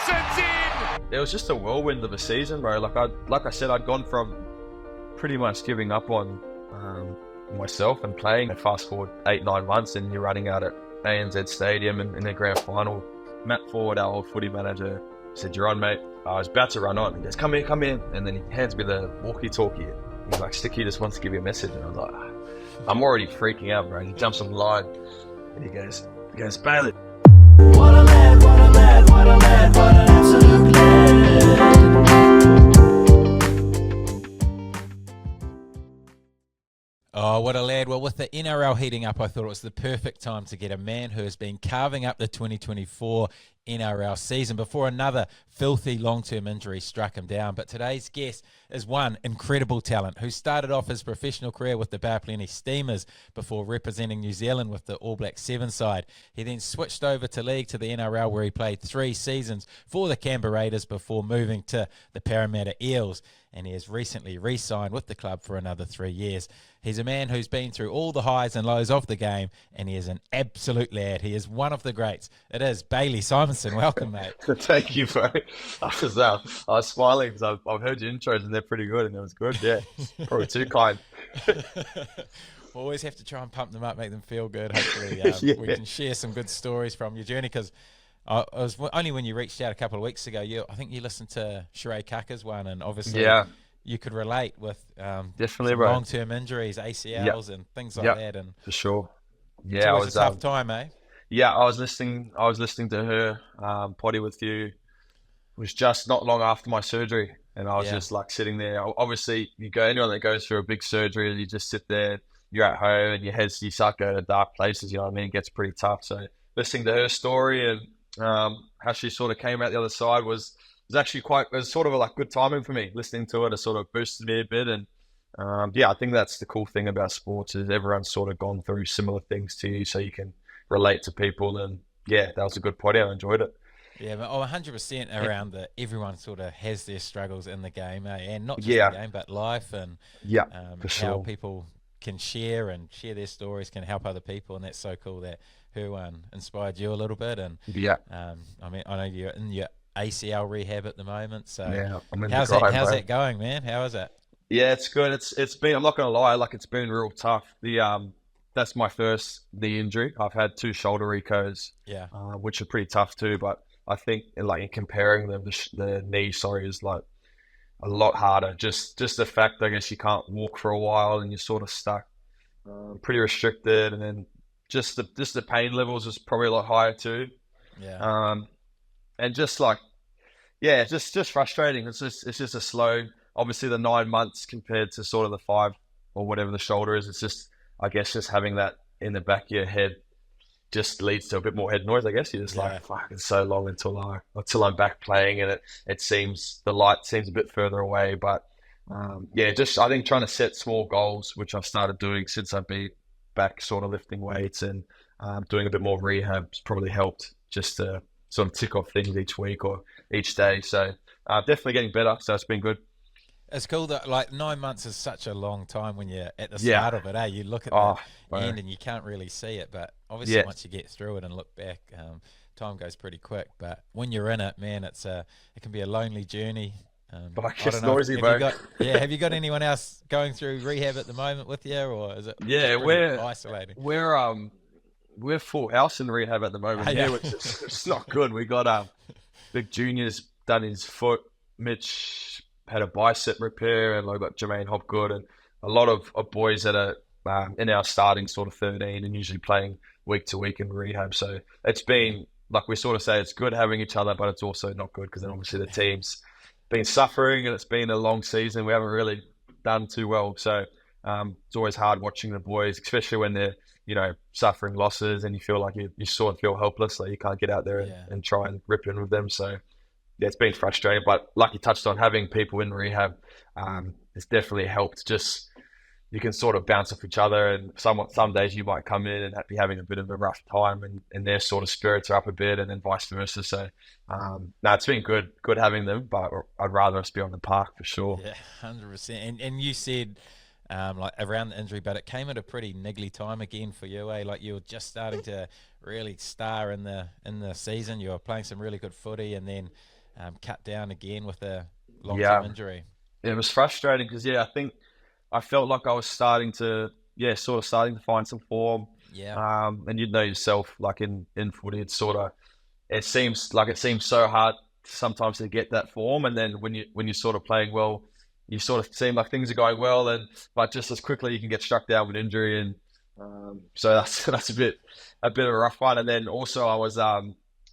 Simpson's in! It was just a whirlwind of a season, bro. Like I said, I'd gone from pretty much giving up on myself and playing, and fast forward 8-9 months and you're running out at ANZ Stadium and in the grand final. Matt Ford, our old footy manager, said, "You're on, mate." I was about to run on. He goes, come here. And then he hands me the walkie-talkie. He's like, "Sticky just wants to give you a message." And I was like, I'm already freaking out, bro. And he jumps on the line and he goes, "Bailey." What a lad, what a lad, what a lad, what an absolute lad. Oh, what a lad. Well, with the NRL heating up, I thought it was the perfect time to get a man who has been carving up the 2024 NRL season before another filthy long-term injury struck him down. But today's guest is one incredible talent who started off his professional career with the BOP Steamers before representing New Zealand with the All Black 7 side. He then switched over to league to the NRL, where he played 3 seasons for the Canberra Raiders before moving to the Parramatta Eels, and he has recently re-signed with the club for another 3 years. He's a man who's been through all the highs and lows of the game, and he is an absolute lad. He is one of the greats. It is Bailey Simonsson. Welcome, mate. Thank you, bro. I was smiling because I've heard your intros and they're pretty good, and it was good. Yeah, probably too kind. Always have to try and pump them up, make them feel good. Hopefully we can share some good stories from your journey, because it was only when you reached out a couple of weeks ago, I think you listened to Sheree Kaka's one, and obviously you could relate with definitely, bro, long-term injuries, ACLs and things like that. And for sure. Yeah, it's always a tough time, eh? Yeah, I was listening to her potty with you. It was just not long after my surgery, and I was just like sitting there. Obviously, anyone that goes through a big surgery, you just sit there, you're at home, and you start going to dark places. You know what I mean? It gets pretty tough. So listening to her story and how she sort of came out the other side was actually it was sort of like good timing for me. Listening to it sort of boosted me a bit, and I think that's the cool thing about sports, is everyone's sort of gone through similar things to you, so you can relate to people. And that was a good potty. I enjoyed it. Yeah, but 100% around that everyone sort of has their struggles in the game, and not just the game, but life, and for sure. How people can share their stories, can help other people, and that's so cool that who inspired you a little bit. And I mean, I know you're in your ACL rehab at the moment, so how's that going, man? How is it? Yeah, it's good. It's been, I'm not gonna lie, like it's been real tough. That's my first knee injury. I've had 2 shoulder recos, which are pretty tough too. But I think in comparing them, the knee, is like a lot harder. Just the fact, I guess, you can't walk for a while and you're sort of stuck, pretty restricted, and then just the pain levels is probably a lot higher too. And just like, just frustrating. It's just a slow. Obviously, the 9 months compared to sort of the 5 or whatever the shoulder is, it's just, I guess, just having that in the back of your head just leads to a bit more head noise. I guess you're just like, fuck, it's so long until I'm back playing, and it seems the light seems a bit further away. But just I think trying to set small goals, which I've started doing since I've been back, sort of lifting weights and doing a bit more rehab, has probably helped just to sort of tick off things each week or each day. So definitely getting better. So it's been good. It's cool that 9 months is such a long time when you're at the start of it, eh? You look at the end and you can't really see it, but obviously once you get through it and look back, time goes pretty quick. But when you're in it, man, it can be a lonely journey. But I guess noisy, bro. Have you got anyone else going through rehab at the moment with you, or is it we're isolating? We're full house in rehab at the moment, which is it's not good. We got Big Junior's done his foot, Mitch had a bicep repair, and I've got Jermaine Hopgood and a lot of boys that are in our starting sort of 13 and usually playing week to week in rehab. So it's been, like we sort of say, it's good having each other, but it's also not good because then obviously the team's been suffering and it's been a long season. We haven't really done too well. So it's always hard watching the boys, especially when they're, suffering losses and you feel like you sort of feel helpless, like you can't get out there and try and rip in with them. So it's been frustrating, but like you touched on, having people in rehab has definitely helped. Just you can sort of bounce off each other, and some days you might come in and be having a bit of a rough time, and their sort of spirits are up a bit, and then vice versa. So it's been good having them, but I'd rather us be on the park for sure. Yeah, 100%. And you said like around the injury, but it came at a pretty niggly time again for you, eh? Like you were just starting to really star in the season. You were playing some really good footy, and then cut down again with a long-term injury. It was frustrating because I think I felt like I was starting to find some form. Yeah. And you'd know yourself, like in footy, it seems so hard sometimes to get that form, and then when you're sort of playing well, you sort of seem like things are going well, but just as quickly you can get struck down with injury, and so that's a bit of a rough one. And then also I was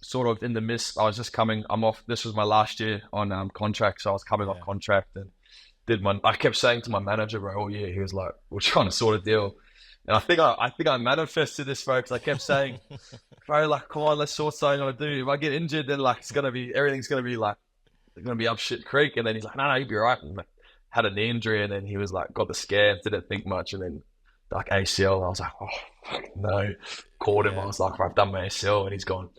sort of in the midst. I'm off. This was my last year on contract, so I was coming off contract and I kept saying to my manager, bro, all year, he was like, we're trying to sort a deal. And I think I manifested this, folks. I kept saying, bro, like, come on, let's sort something on to do. If I get injured, then like everything's gonna be like, it's gonna be up shit creek. And then he's like, no, you'll be all right. And I had a knee injury, and then he was like, got the scare, didn't think much, and then like ACL. And I was like, oh no, called him. I was like, I've done my ACL, and he's gone,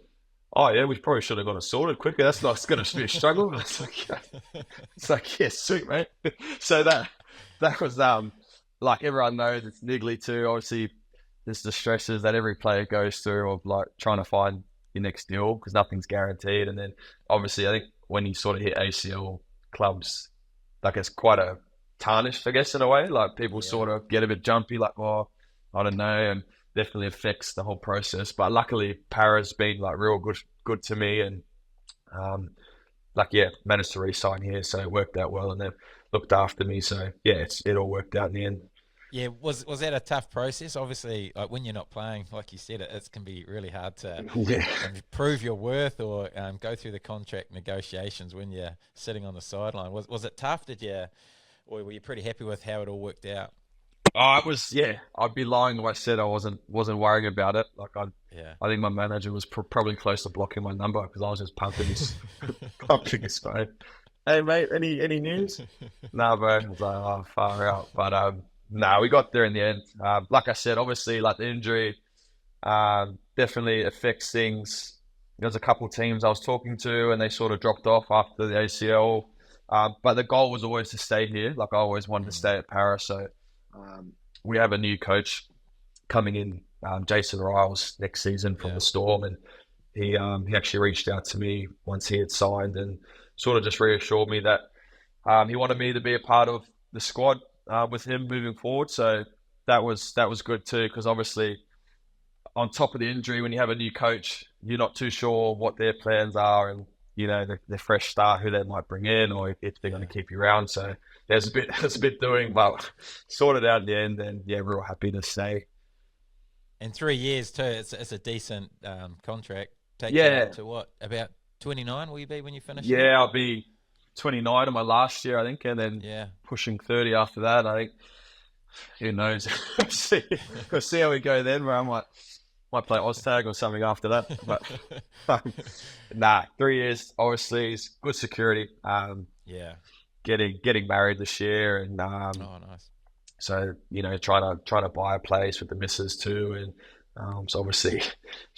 oh yeah, we probably should have got it sorted quicker. That's not going to be a struggle. It's like, yeah, sweet, mate. So that was like, everyone knows it's niggly too. Obviously, there's the stresses that every player goes through of like trying to find your next deal because nothing's guaranteed. And then obviously, I think when you sort of hit ACL, clubs, like it's quite a tarnished, I guess, in a way. Like people sort of get a bit jumpy, like, oh, I don't know, and definitely affects the whole process. But luckily, Para's been like real good to me, and managed to re-sign here, so it worked out well, and they've looked after me. So yeah, it all worked out in the end. Yeah, was that a tough process? Obviously, like when you're not playing, like you said, it can be really hard to prove your worth or go through the contract negotiations when you're sitting on the sideline. Was it tough? Or were you pretty happy with how it all worked out? Oh, it was, I'd be lying if I said I wasn't worrying about it. Like I think my manager was probably close to blocking my number because I was just pumping his phone. Hey mate, any news? No, bro. I was like, oh, far out. But we got there in the end. Like I said, obviously, like the injury definitely affects things. There's a couple of teams I was talking to, and they sort of dropped off after the ACL. But the goal was always to stay here. Like I always wanted to stay at Para, so. We have a new coach coming in, Jason Riles, next season from the Storm, and he actually reached out to me once he had signed and sort of just reassured me that he wanted me to be a part of the squad with him moving forward. So that was good too, because obviously on top of the injury, when you have a new coach, you're not too sure what their plans are, and you know the fresh start who they might bring in, or if they're going to keep you around. So there's a bit doing, but sorted out in the end, and yeah, we're all happy to stay. In 3 years too, it's a decent contract. Take you up to what, about 29 will you be when you finish? Yeah, I'll be 29 in my last year, I think, and then pushing 30 after that. I think, who knows? We'll see how we go then. Where I might play Oztag or something after that. But 3 years obviously is good security. Getting married this Year, and nice. So trying to buy a place with the missus too, and so obviously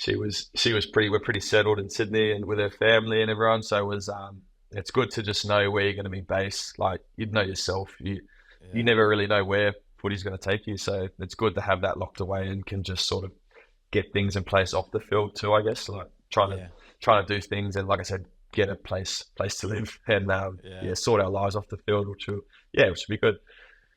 we're pretty settled in Sydney and with her family and everyone. So it was it's good to just know where you're going to be based. Like you'd know yourself, you never really know where footy's going to take you. So it's good to have that locked away and can just sort of get things in place off the field too. I guess like trying to do things, and like I said, get a place to live, and sort our lives off the field, which should be good.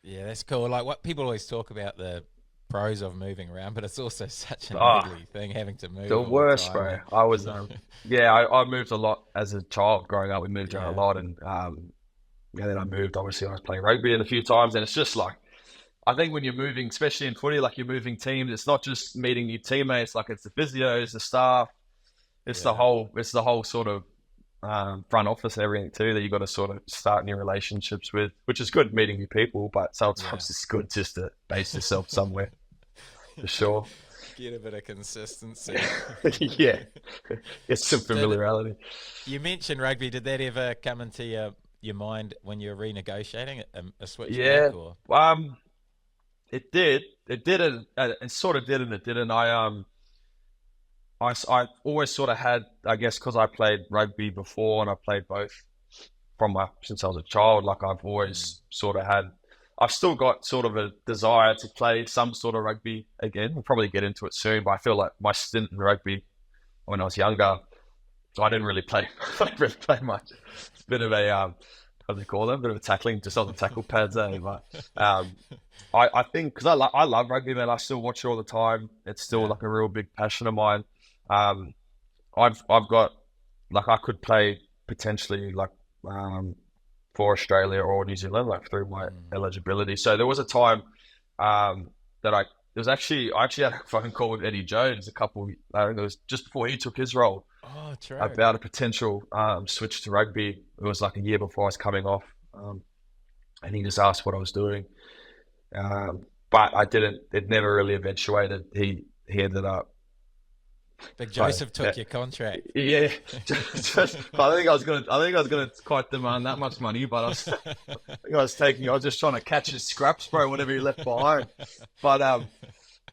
Yeah, that's cool. Like what people always talk about the pros of moving around, but it's also such an ugly thing having to move. The worst, bro. I was, I moved a lot as a child growing up. We moved around a lot, and then I moved. Obviously, I was playing rugby a few times, and it's just like, I think when you're moving, especially in footy, like you're moving teams, it's not just meeting new teammates. Like it's the physios, the staff, it's the whole sort of front office and everything too that you got to sort of start new relationships with, which is good meeting new people, but sometimes it's good just to base yourself somewhere for sure. Get a bit of consistency. It's some familiarity. You mentioned rugby. Did that ever come into your mind when you're renegotiating a switch back? Or? It did. It didn't. It sort of did and it didn't. I always sort of had, I guess, because I played rugby before and I played both since I was a child. Like I've always sort of had I've still got sort of a desire to play some sort of rugby again. We'll probably get into it soon, but I feel like my stint in rugby when I was younger, so I didn't really play. I didn't really play much. It's a bit of a what do they call them? A bit of a tackling, just on the tackle pads, But I think because I love rugby, man. I still watch it all the time. It's still like a real big passion of mine. I've got like I could play potentially like for Australia or New Zealand, like through my eligibility. So there was a time that I actually had a phone call with Eddie Jones I think it was just before he took his role. Oh, true. About a potential switch to rugby. It was like a year before I was coming off, and he just asked what I was doing, but I didn't. It never really eventuated. He ended up. Big Joseph took your contract. Yeah, I think I was gonna quite demand that much money, but I was just trying to catch his scraps, bro, whatever he left behind. But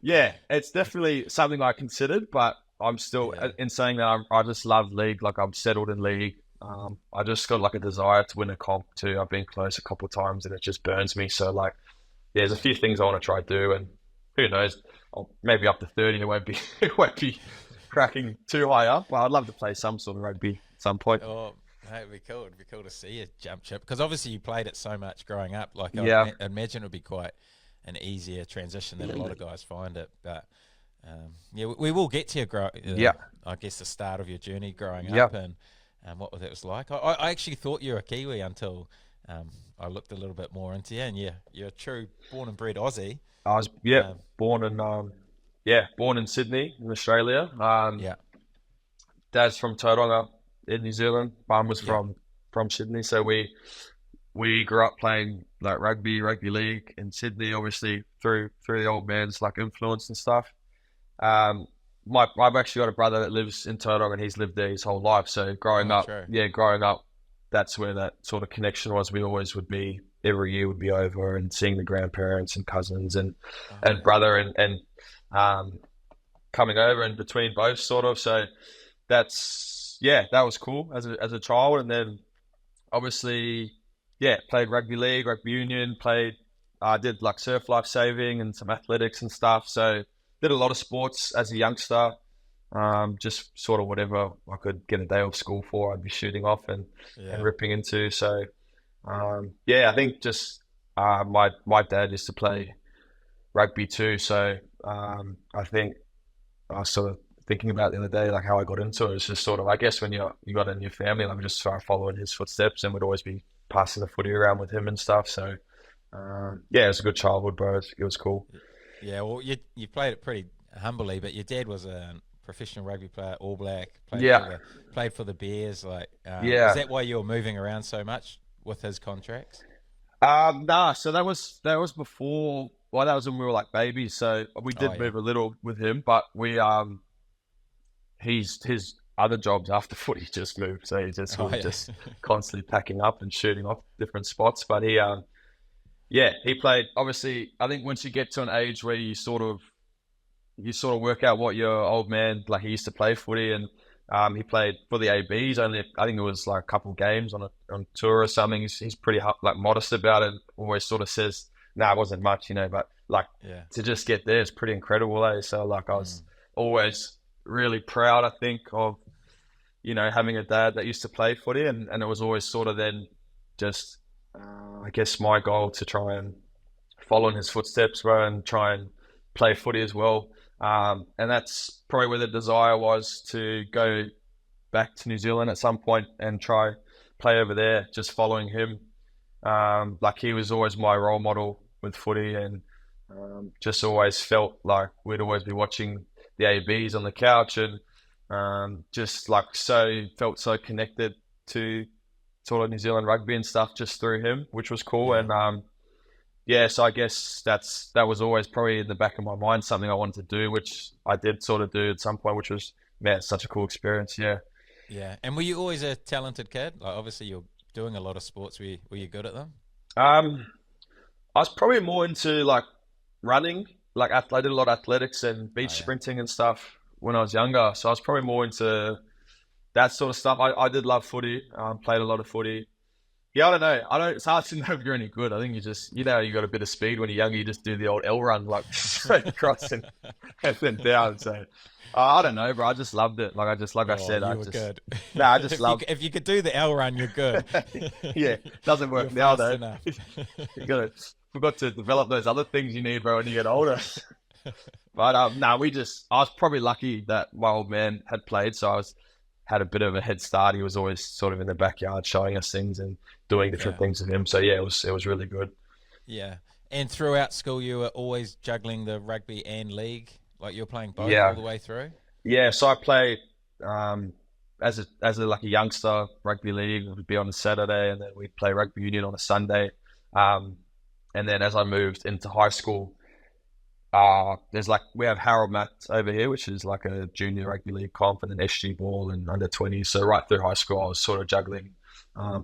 yeah, it's definitely something I considered, but I'm still in saying that I just love league. Like I'm settled in league. I just got like a desire to win a comp too. I've been close a couple of times and it just burns me. So like, there's a few things I want to try to do, and who knows, maybe up to 30 it won't be cracking too high up. But I'd love to play some sort of rugby at some point. Oh, it'd be cool. It'd be cool to see you jump ship because obviously you played it so much growing up. Like I imagine it would be quite an easier transition than a lot of guys find it. But we will get to your I guess the start of your journey growing up and what that was like. I actually thought you were a Kiwi until I looked a little bit more into you, and you're a true born and bred Aussie. I was born in Sydney in Australia. Dad's from Tauranga in New Zealand. Mum was from Sydney, so we grew up playing like rugby league in Sydney, obviously through the old man's like influence and stuff. I've actually got a brother that lives in Tauranga and he's lived there his whole life. So growing up, that's where that sort of connection was. We always would be every year would be over and seeing the grandparents and cousins and brother and coming over in between both sort of. So that was cool as a child. And then obviously, played rugby league, rugby union, did like surf life saving and some athletics and stuff. So did a lot of sports as a youngster, just sort of whatever I could get a day off school for, I'd be shooting off and ripping into. So, I think just my dad used to play rugby too. So I think I was sort of thinking about the other day, like how I got into it. It's just sort of, I guess when you got in your family, like we just started following his footsteps and would always be passing the footy around with him and stuff. So, it was a good childhood, bro. It was cool. Yeah, well, you played it pretty humbly, but your dad was a professional rugby player, All Black. Played for the Bears. Like, is that why you were moving around so much with his contracts? Nah. So that was before. Well, that was when we were like babies. So we did move a little with him, but we his other jobs after footy just moved. So he just just constantly packing up and shooting off different spots. But he played. Obviously, I think once you get to an age where you sort of work out what your old man, like he used to play footy, and he played for the ABs. I think it was like a couple of games on tour or something. He's pretty like modest about it. Always sort of says, "Nah, it wasn't much," but like to just get there is pretty incredible, eh? So like I was always really proud, I think, of having a dad that used to play footy, and it was always sort of then just. I guess my goal to try and follow in his footsteps, bro, and try and play footy as well. And that's probably where the desire was to go back to New Zealand at some point and try play over there, just following him. Like he was always my role model with footy, and just always felt like we'd always be watching the ABs on the couch, and just like felt so connected to sort of New Zealand rugby and stuff just through him, which was cool. And so I guess that was always probably in the back of my mind, something I wanted to do, which I did sort of do at some point, which was such a cool experience. Yeah. And were you always a talented kid? Like obviously you're doing a lot of sports. Were you good at them? I was probably more into like running. Like I did a lot of athletics and beach sprinting and stuff when I was younger. So I was probably more into that sort of stuff. I did love footy. Played a lot of footy. Yeah, I don't know. It's hard to know if you're any good. I think you just, you got a bit of speed when you're younger. You just do the old L run, like straight across and then down. So I don't know, bro. I just loved it. Like I said, you were good. No, I just loved. If you could do the L run, you're good. Yeah, doesn't work You're now fast though. enough. You forgot to develop those other things you need, bro, when you get older. But I was probably lucky that my old man had played, so had a bit of a head start. He was always sort of in the backyard showing us things and doing different things with him. So yeah, it was really good. Yeah. And throughout school, you were always juggling the rugby and league, like you're playing both Yeah. all the way through. Yeah, so I played as a youngster, rugby league would be on a Saturday, and then we'd play rugby union on a Sunday. And then as I moved into high school, we have Harold Mats over here, which is like a junior rugby league comp, and then SG ball and under 20. So right through high school, I was sort of juggling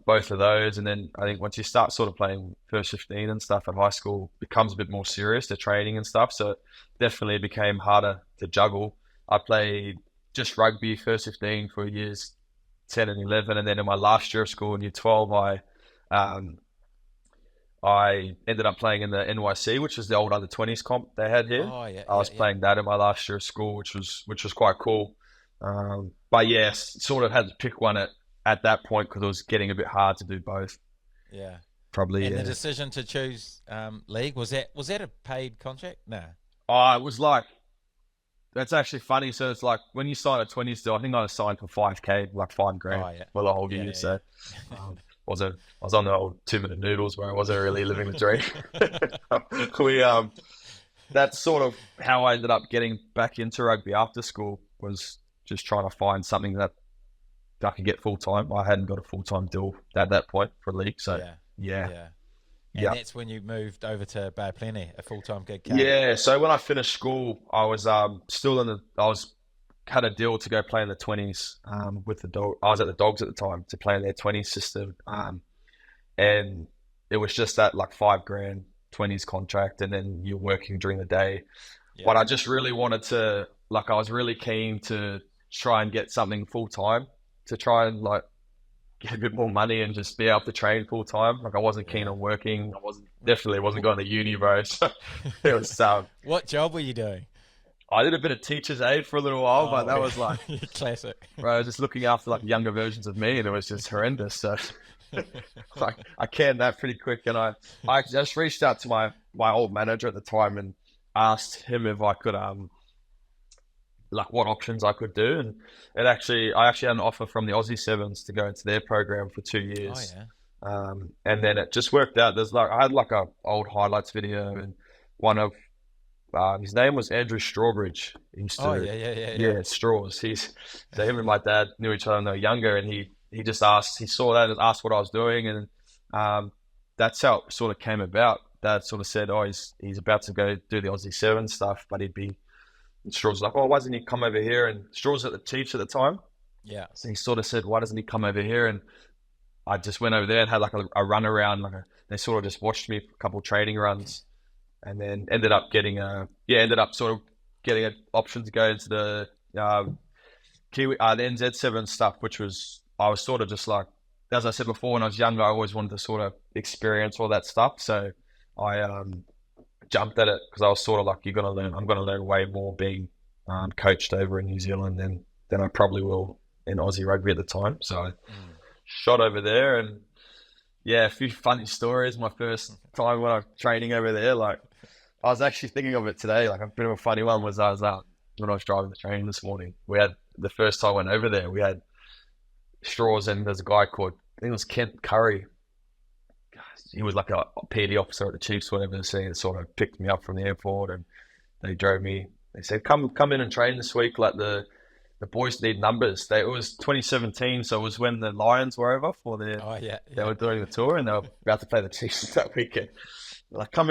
both of those. And then I think once you start sort of playing first 15 and stuff at high school, it becomes a bit more serious, the training and stuff. So it definitely became harder to juggle. I played just rugby first 15 for years 10 and 11. And then in my last year of school in year 12, I ended up playing in the NYC, which is the old under 20s comp they had here. Oh, yeah, I was playing that in my last year of school, which was quite cool. But yes, sort of had to pick one at that point because it was getting a bit hard to do both. Yeah. Probably. And the decision to choose league, was that a paid contract? No. Oh, it was like, that's actually funny. So it's like when you sign a 20 still, I think I signed for $5,000, like $5,000 for the whole year. So I was on the old 2-minute noodles where I wasn't really living the dream. That's sort of how I ended up getting back into rugby after school, was just trying to find something that I could get full time. I hadn't got a full time deal at that point for league, so yeah. And that's when you moved over to Bay of Plenty, a full time gig. Yeah. So when I finished school, I was had a deal to go play in the 20s with the dog. I was at the Dogs at the time to play in their 20s system, and it was just that like $5,000 20s contract, and then you're working during the day. Yeah. But I just really wanted to, like, I was really keen to try and get something full time, to try and like get a bit more money and just be able to train full time. Like I wasn't keen on working. Definitely wasn't going to uni, bro. So it was What job were you doing? I did a bit of teacher's aid for a little while, but that was like classic. Bro, just looking after like younger versions of me, and it was just horrendous. So like I canned that pretty quick, and I just reached out to my old manager at the time and asked him if I could like what options I could do, and I actually had an offer from the Aussie Sevens to go into their program for 2 years. And then it just worked out. I had like a old highlights video, and one of his name was Andrew Strawbridge. He used to, Straws. So him and my dad knew each other when they were younger, and he just asked. He saw that and asked what I was doing, and that's how it sort of came about. Dad sort of said, "Oh, he's about to go do the Aussie Seven stuff, but And Straws was like, "Oh, why doesn't he come over here?" And Straws at the Chiefs at the time. Yeah. So he sort of said, "Why doesn't he come over here?" And I just went over there and had like a run around. They sort of just watched me for a couple of training runs, and then ended up sort of getting an option to go into the Kiwi, the NZ7 stuff, which I was sort of just like, as I said before, when I was younger, I always wanted to sort of experience all that stuff. So I jumped at it because I was sort of like, I'm going to learn way more being coached over in New Zealand than I probably will in Aussie rugby at the time. So I shot over there, and yeah, a few funny stories. My first time when I was training over there, like I was actually thinking of it today, like a bit of a funny one was when I was driving the train this morning, we had the first time I went over there, we had Straws, and there's a guy called, I think it was Kent Curry. He was like a PD officer at the Chiefs, whatever. So he sort of picked me up from the airport, and they drove me. They said, come in and train this week. Like the boys need numbers. It was 2017, so it was when the Lions were over for their. They were doing the tour, and they were about to play the Chiefs that weekend. Like, come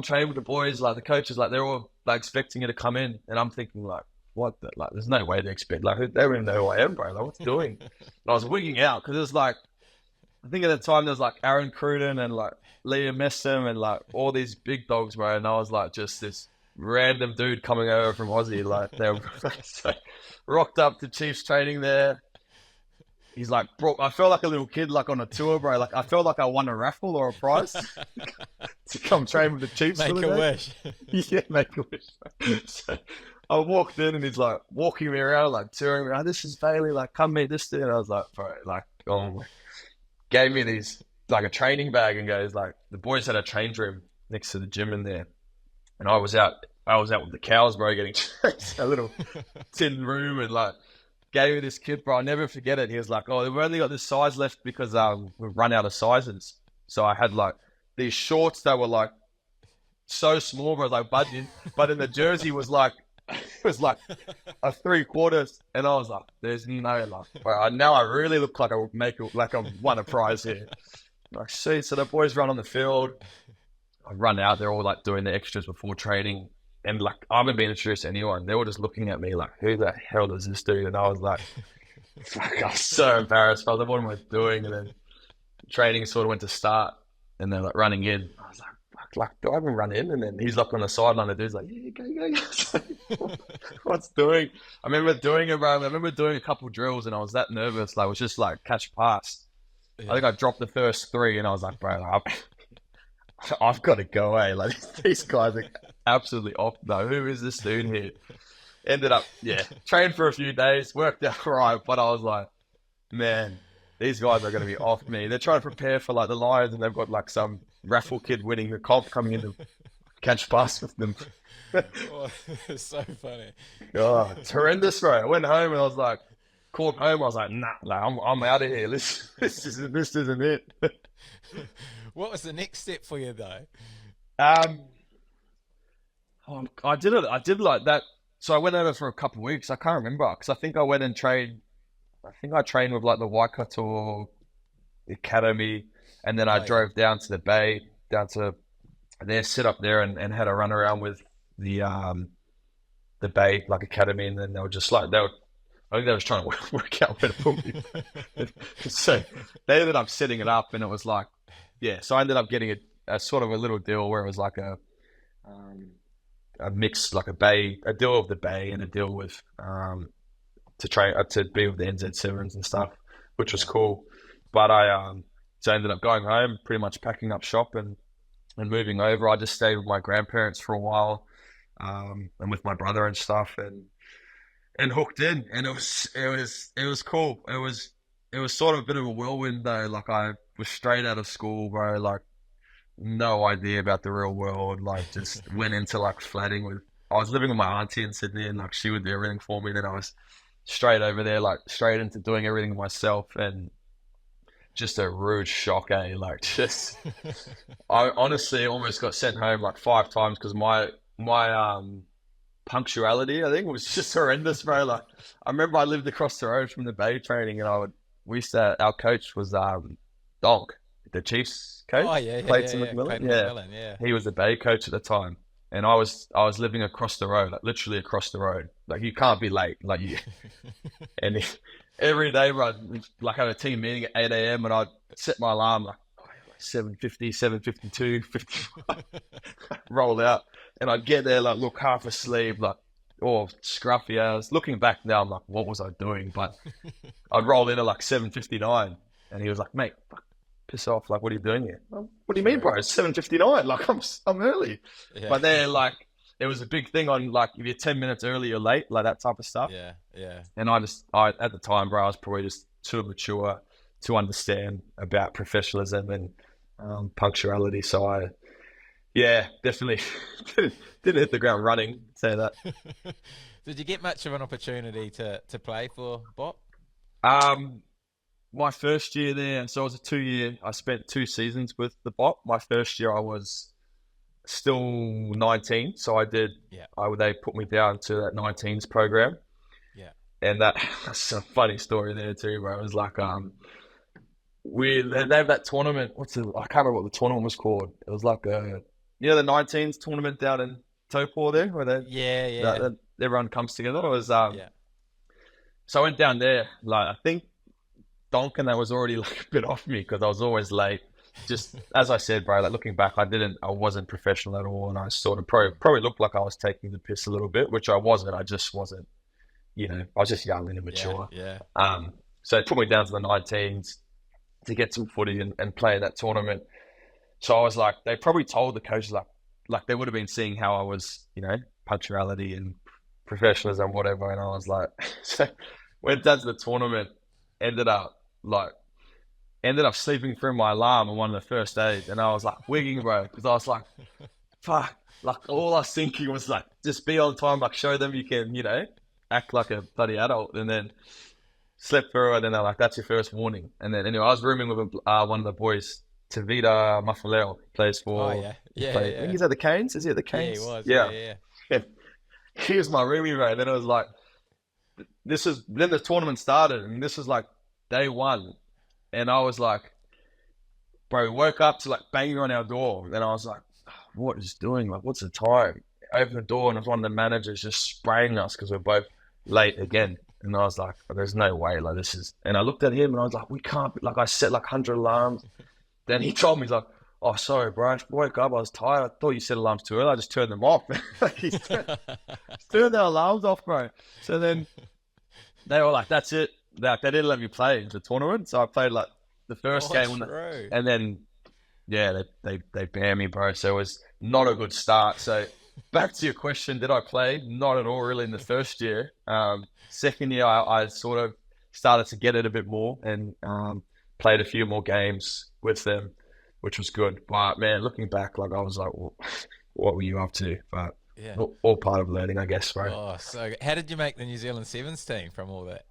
train with the boys. Like the coaches, like they're all like expecting you to come in, and I'm thinking like, what? Like, there's no way they expect. Like, they don't even know who I am, bro. Like, what's doing? And I was wigging out because it was like, I think at the time there was like Aaron Cruden and like Liam Messam and like all these big dogs, bro. And I was like just this random dude coming over from Aussie. Like they were so rocked up to Chiefs training there. he's like, bro, I felt like a little kid, like on a tour, bro. Like I felt like I won a raffle or a prize to come train with the Chiefs. Make a wish. Yeah, make a wish. So I walked in and he's like walking me around, like touring me. Oh, this is Bailey. Like, come meet this dude. And I was like, bro, like, oh my. Gave me these like a training bag and goes like, the boys had a change room next to the gym in there, and I was out with the cows, bro, getting changed, a little tin room, and like gave me this kit, bro. I'll never forget it. He was like, oh, we've only got this size left because we've run out of sizes. So I had like these shorts that were like so small, bro, like but in the jersey was like, it was like a 3/4, and I was like, there's no luck. Bro, now I really look like I would like I won a prize here. Like, see, so the boys run on the field. I run out. They're all like doing the extras before training, and like I haven't been introduced to anyone. They were just looking at me like, who the hell is this dude? And I was like, fuck, I was so embarrassed. I was like, what am I doing? And then training sort of went to start, and they're like running in. I was like, fuck, like, do I even run in? And then he's like on the sideline. The dude's like, yeah, go. What's doing? I remember doing it, bro. I remember doing a couple drills, and I was that nervous. Like, it was just like catch pass. Yeah. I think I dropped the first 3, and I was like, bro, I've got to go, eh? Like, these guys are absolutely off, though. Who is this dude here? Ended up, trained for a few days, worked out right, but I was like, man, these guys are going to be off me. They're trying to prepare for, like, the Lions, and they've got, like, some raffle kid winning the comp coming in to catch pass with them. Oh, it's so funny. Oh, it's horrendous, bro. I went home, and I was like, called home, I was like, nah, like, I'm out of here. This isn't it. What was the next step for you, though? I did like that. So I went over for a couple of weeks. I can't remember because I think I went and trained. I think I trained with like the Waikato Academy, and then I drove down to the Bay, down to there, sit up there, and had a run around with the Bay like Academy, and then they were just like I think they was trying to work out where to put me. So they ended up setting it up, and it was like, so I ended up getting a sort of a little deal where it was like a mix, like a deal of the Bay and a deal with to train to be with the NZ7s and stuff, which was cool. But I ended up going home, pretty much packing up shop and moving over. I just stayed with my grandparents for a while, and with my brother and stuff, and hooked in, and it was cool. It was sort of a bit of a whirlwind though. Like I was straight out of school, bro. Like no idea about the real world. Like just went into like flatting I was living with my auntie in Sydney, and like she would do everything for me. Then I was straight over there, like straight into doing everything myself, and just a rude shock, eh? Like just, I honestly almost got sent home like 5 times because my punctuality, I think, was just horrendous, bro. Like I remember I lived across the road from the Bay training, and our coach was Donk, the Chiefs coach. Oh yeah, Clayton yeah. McMillan. Clayton McMillan, yeah. He was the Bay coach at the time, and I was living across the road, like literally across the road. Like you can't be late, like you. And every day, bro, like I had a team meeting at 8 a.m. and I'd set my alarm like 7:50, 7:52, 55, roll out, and I'd get there like look half asleep, like scruffy hours. Looking back now, I'm like, what was I doing? But I'd roll in at like 7:59, and he was like, mate, fuck, piss off, like what are you doing here? Well, what do you mean, bro? It's 7:59, like I'm early. Yeah. But then like it was a big thing on like if you're 10 minutes early, you're late, like that type of stuff. Yeah. And I at the time, bro, I was probably just too mature to understand about professionalism and punctuality. So I definitely didn't hit the ground running, say that. Did you get much of an opportunity to play for BOP? My first year there, so it was a 2-year, I spent 2 seasons with the BOP. My first year I was still 19, so they put me down to that 19s program. Yeah. And that's a funny story there too, bro. It was like they have that tournament. I can't remember what the tournament was called. It was like the 19s tournament down in Taupo there, where everyone comes together. It was so I went down there. Like I think Donkin that was already like a bit off me because I was always late. Just as I said, bro, like looking back, I wasn't professional at all, and I sort of probably looked like I was taking the piss a little bit, which I wasn't. I just wasn't, I was just young and immature. Yeah. So they put me down to the 19s to get some footy and play in that tournament. So I was like, they probably told the coaches like they would have been seeing how I was, punctuality and professionalism, whatever. And I was like, so went down to the tournament, ended up sleeping through my alarm on one of the first days, and I was like wigging, bro, because I was like, fuck, like all I was thinking was like, just be on time, like show them you can, act like a bloody adult, and then slept through it, and they're like, that's your first warning. And then anyway, I was rooming with one of the boys, Tavita Mafaleo, plays for. Oh yeah. I think he's at the Canes. Is he at the Canes? Yeah, he was. Yeah. He was my roomie, bro. Then it was like, then the tournament started, and this was like day one. And I was like, bro, we woke up to like banging on our door. And I was like, what is doing? Like, what's the time? I opened the door, and it was one of the managers just spraying us because we're both late again. And I was like, oh, there's no way. Like, this is. And I looked at him, and I was like, we can't. Like, I set like 100 alarms. Then he told me, he's like, oh, sorry, bro. I woke up. I was tired. I thought you set alarms too early. I just turned them off. He's turned their alarms off, bro. So then they were like, that's it. Like, they didn't let me play the tournament. So I played like the first game. And then, yeah, they banned me, bro. So it was not a good start. So back to your question, did I play? Not at all, really, in the first year. Second year, I sort of started to get it a bit more and played a few more games with them, which was good. But man, looking back, like I was like, well, what were you up to? But Yeah. all part of learning, I guess, bro. Oh, so good. How did you make the New Zealand Sevens team from all that?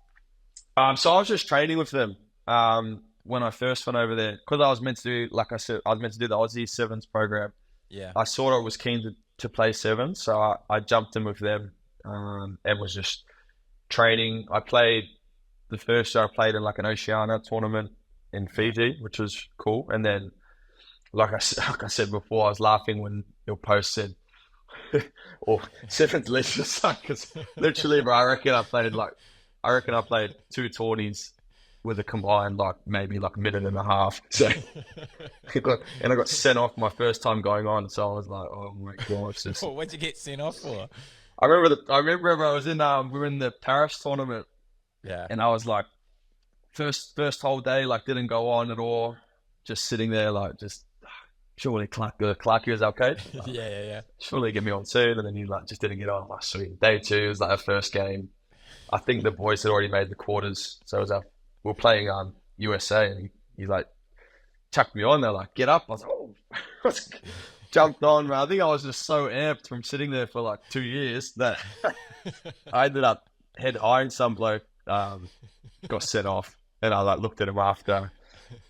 So I was just training with them when I first went over there, because I was meant to do, like I said, I was meant to do the Aussie Sevens program. Yeah. I sort of was keen to play sevens, so I jumped in with them and was just training. I played the first year. I played in like an Oceania tournament in Fiji, which was cool. And then, like I said before, I was laughing when your post said, "Or sevens delicious," because literally, bro, I reckon I played 2 tourneys with a combined maybe a minute and a half. So and I got sent off my first time going on. So I was like, oh my gosh. What'd you get sent off for? I remember I was in we were in the Paris tournament. Yeah. And I was like, first whole day, didn't go on at all. Just sitting there, just surely Clarky was our coach. Yeah. Surely get me on soon. And then he just didn't get on. I'm like, sweet. Day 2 was our first game. I think the boys had already made the quarters. So it was we were playing USA, and he chucked me on. They're like, get up. I was like, oh, jumped on, man. I think I was just so amped from sitting there for 2 years that I ended up head high in some bloke. Got sent off, and I looked at him after.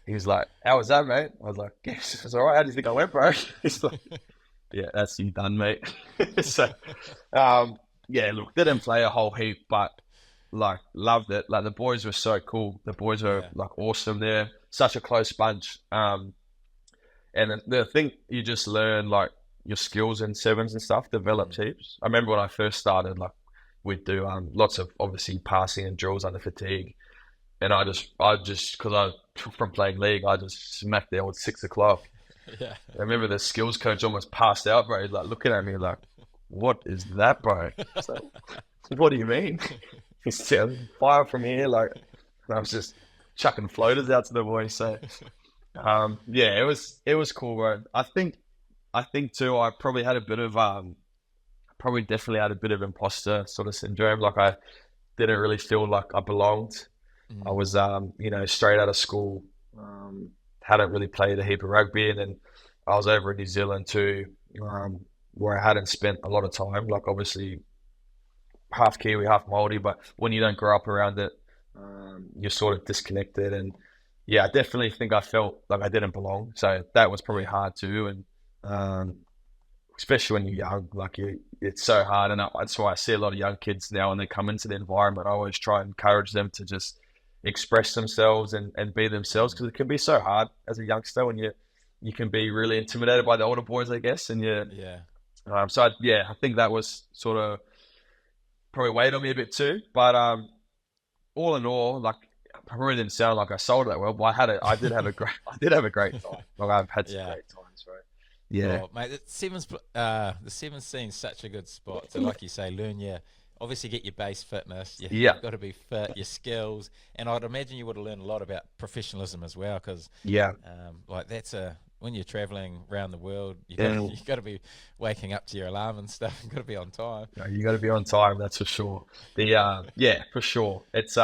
He was like, how was that, mate? I was like, yes, it's all right. How do you think I went, bro? He's like, yeah, that's you done, mate. So, yeah, look, didn't play a whole heap, but loved it. The boys were so cool. The boys were awesome there. Such a close bunch. And the thing, you just learn your skills in sevens and stuff, develop heaps. I remember when I first started, we'd do lots of obviously passing and drills under fatigue. And I just because from playing league, I just smacked there at 6 o'clock. Yeah. I remember the skills coach almost passed out, bro. He's looking at me what is that, bro? What do you mean? He's saying, fire from here. And I was just chucking floaters out to the boys. So, yeah, it was cool, bro. I think too, I probably had a bit of, definitely had a bit of imposter sort of syndrome. I didn't really feel like I belonged. I was, straight out of school, hadn't really played a heap of rugby. And then I was over in New Zealand too, where I hadn't spent a lot of time. Obviously, half Kiwi, half Māori, but when you don't grow up around it, you're sort of disconnected. And yeah, I definitely think I felt like I didn't belong. So that was probably hard too. And especially when you're young, it's so hard. And that's why I see a lot of young kids now when they come into the environment. I always try and encourage them to just express themselves and be themselves, because it can be so hard as a youngster when you can be really intimidated by the older boys, I guess. And so I think that was sort of probably weighed on me a bit too. But all in all, I probably didn't sound like I sold it that well, but I did have a great time. I've had some great times, right? Yeah, mate. The sevens scene's such a good spot to, like you say, learn your obviously get your base fitness. Yeah. You've got to be fit, your skills, and I'd imagine you would have learned a lot about professionalism as well, because Yeah. like when you're traveling around the world, you Yeah. got to be waking up to your alarm and stuff. You've got to be on time. You got to be on time, that's for sure. Yeah, for sure. It's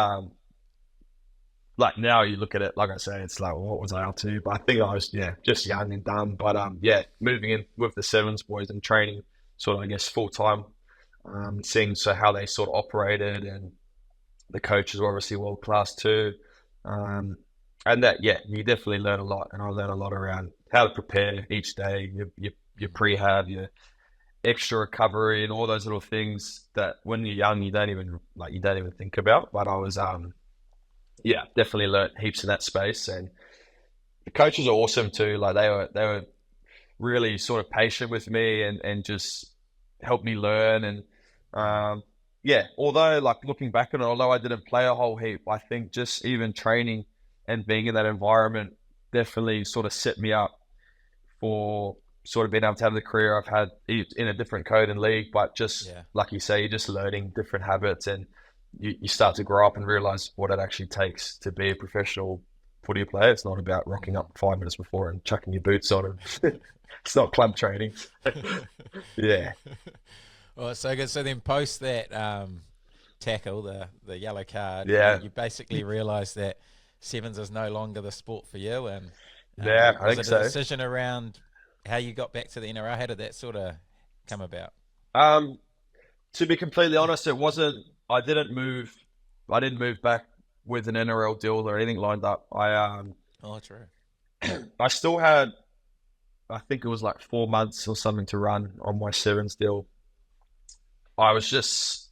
like now you look at it, like I say, it's like, well, what was I up to? But I think I was, just young and dumb. But moving in with the Sevens boys and training sort of, I guess, full time, seeing how they sort of operated, and the coaches were obviously world class too. And that, you definitely learn a lot. And I learned a lot around how to prepare each day, your prehab, your extra recovery, and all those little things that when you're young you don't even think about. But I was definitely learned heaps in that space. And the coaches are awesome too. Like they were really sort of patient with me and just helped me learn. And although like looking back on it, although I didn't play a whole heap, I think just even training and being in that environment definitely sort of set me up for sort of being able to have the career I've had in a different code and league. But just like you say, you're just learning different habits, and you start to grow up and realize what it actually takes to be a professional footy player. It's not about rocking up 5 minutes before and chucking your boots on, and it's not club training. Yeah. Well, so good. So then post that tackle, the yellow card, you basically realised that Sevens is no longer the sport for you. And I think so. Was it a decision around how you got back to the NRL? How did that sort of come about? To be completely honest, it wasn't. I didn't move back with an NRL deal or anything lined up. True. I still had, I think it was like 4 months or something to run on my Sevens deal. I was just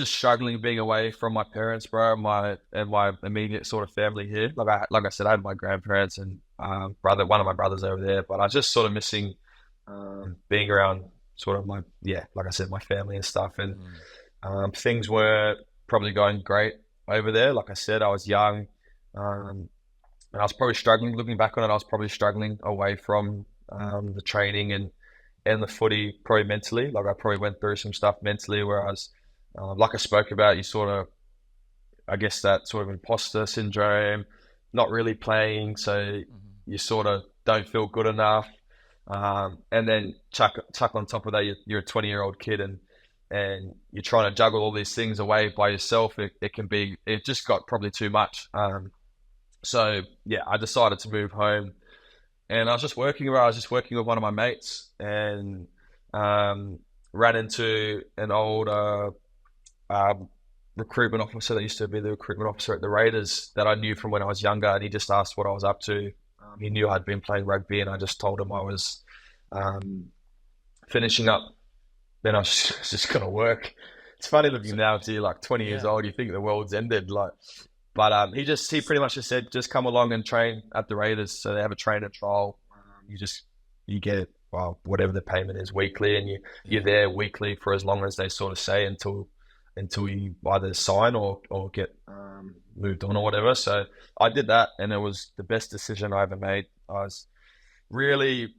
struggling being away from my parents, bro, and my immediate sort of family here. Like I said, I had my grandparents and one of my brothers over there, but I was just sort of missing being around sort of my like I said, my family and stuff. And things were probably going great over there. Like I said, I was young, and I was probably struggling. Looking back on it, I was probably struggling away from the training and the footy, probably mentally. Like I probably went through some stuff mentally where I was, like I spoke about, you sort of, I guess that sort of imposter syndrome, not really playing, so you sort of don't feel good enough. And then chuck on top of that, you're a 20-year-old kid, and you're trying to juggle all these things away by yourself. It just got probably too much. So I decided to move home, and I was just working with one of my mates, and ran into an old recruitment officer that used to be the recruitment officer at the Raiders that I knew from when I was younger, and he just asked what I was up to. He knew I'd been playing rugby, and I just told him I was finishing up. Then I was just going to work. It's funny looking now to you, like 20 years old, you think the world's ended. But he pretty much just said, just come along and train at the Raiders. So they have a trainer trial. You get, whatever the payment is weekly, and you're there weekly for as long as they sort of say until you either sign or get moved on or whatever. So I did that, and it was the best decision I ever made. I was really,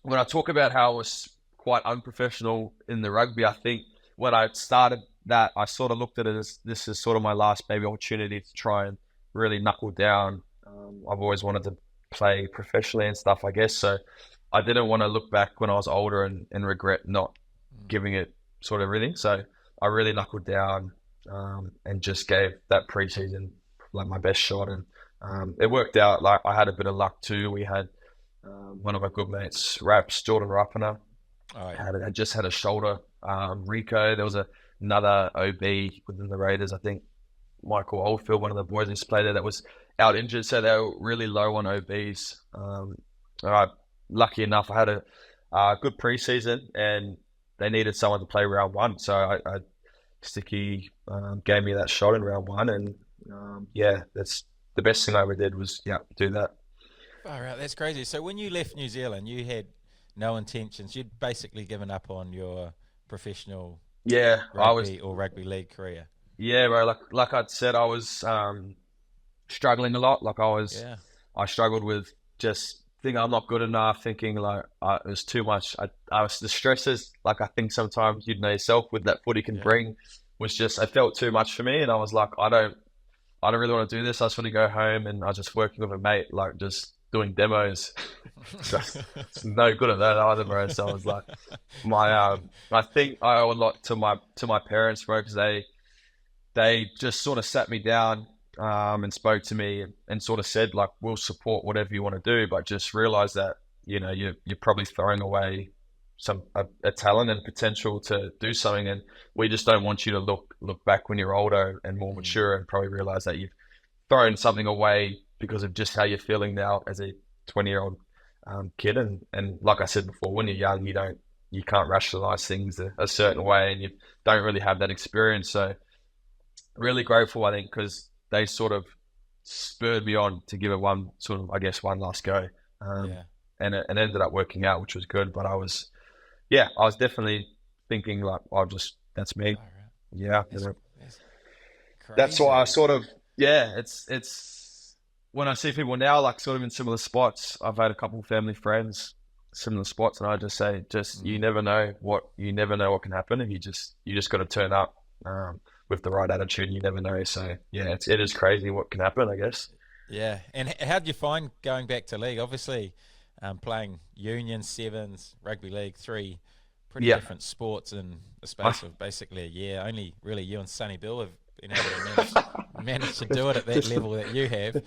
when I talk about how I was quite unprofessional in the rugby, I think when I started that, I sort of looked at it as this is sort of my last maybe opportunity to try and really knuckle down. I've always wanted to play professionally and stuff, I guess. So I didn't want to look back when I was older and regret not giving it sort of everything. So I really knuckled down and just gave that preseason like my best shot, and it worked out. Like I had a bit of luck too. We had one of my good mates, Jordan Rapana, had just had a shoulder. Rico, there was another OB within the Raiders, I think Michael Oldfield, one of the boys who used to play there, that was out injured, so they were really low on OBs. Lucky enough, I had a good preseason, and they needed someone to play round one, so Sticky gave me that shot in round one, and that's the best thing I ever did was do that. All right, that's crazy. So when you left New Zealand, you had no intentions. You'd basically given up on your professional rugby league career. Yeah, bro. Like I'd said, I was struggling a lot. I struggled with just thinking I'm not good enough, thinking like it was too much. I was the stresses, like I think sometimes you'd know yourself with that footy can bring, was just, it felt too much for me. And I was like, I don't really want to do this. I just want to go home. And I was just working with a mate, like just doing demos. So it's no good at that either, bro. So I was like, I think I owe a lot to my parents, bro, because they just sort of sat me down and spoke to me and sort of said, like, we'll support whatever you want to do, but just realize that, you know, you're probably throwing away a talent and potential to do something, and we just don't want you to look back when you're older and more mature and probably realize that you've thrown something away because of just how you're feeling now as a 20-year-old kid. And like I said before, when you're young, you can't rationalize things a certain way, and you don't really have that experience. So really grateful, I think, because they sort of spurred me on to give it one last go. And it ended up working out, which was good. But I was definitely thinking like, that's me. Oh, right. Yeah. That's why I sort of, it's when I see people now, like sort of in similar spots, I've had a couple of family friends, similar spots, and I just say, you never know what can happen, and you just got to turn up with the right attitude. You never know. So yeah, it is crazy what can happen, I guess. Yeah. And how did you find going back to league? Obviously, playing union, sevens, rugby league, 3 pretty different sports in the space of basically a year. Only really you and Sonny Bill have been able to manage to do it at that level that you have.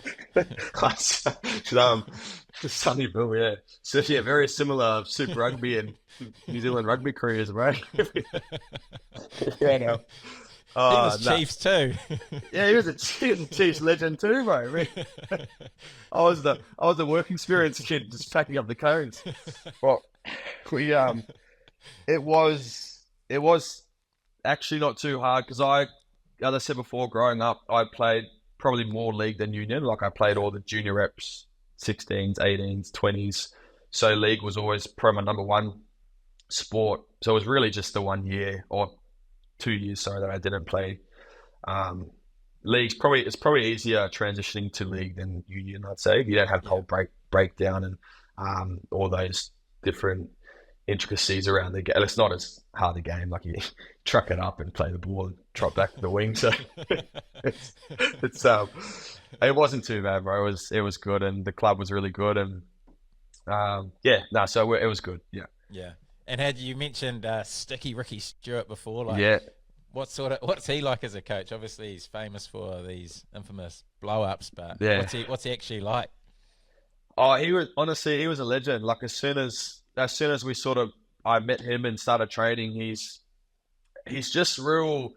Sonny Bill, yeah. So yeah, very similar Super Rugby and New Zealand rugby careers, right? Yeah, no. He was Chiefs too. Yeah, he was a Chiefs legend too, bro. I was the work experience kid, just packing up the cones. Well, it was actually not too hard because as I said before, growing up, I played probably more league than union. Like I played all the junior reps, 16s, 18s, 20s. So league was always probably my number one sport. So it was really just the 1 year or 2 years, sorry, that I didn't play. League's it's probably easier transitioning to league than union, I'd say. You don't have the whole breakdown and all those different intricacies around the game. It's not as hard a game, like you truck it up and play the ball and trot back to the wing. So it wasn't too bad, bro. It was good, and the club was really good, and so it was good. Yeah. And had you mentioned Sticky Ricky Stewart before? Like, yeah. What's he like as a coach? Obviously, he's famous for these infamous blow-ups, but what's he actually like? Oh, he was a legend. Like as soon as I met him and started training, he's just real.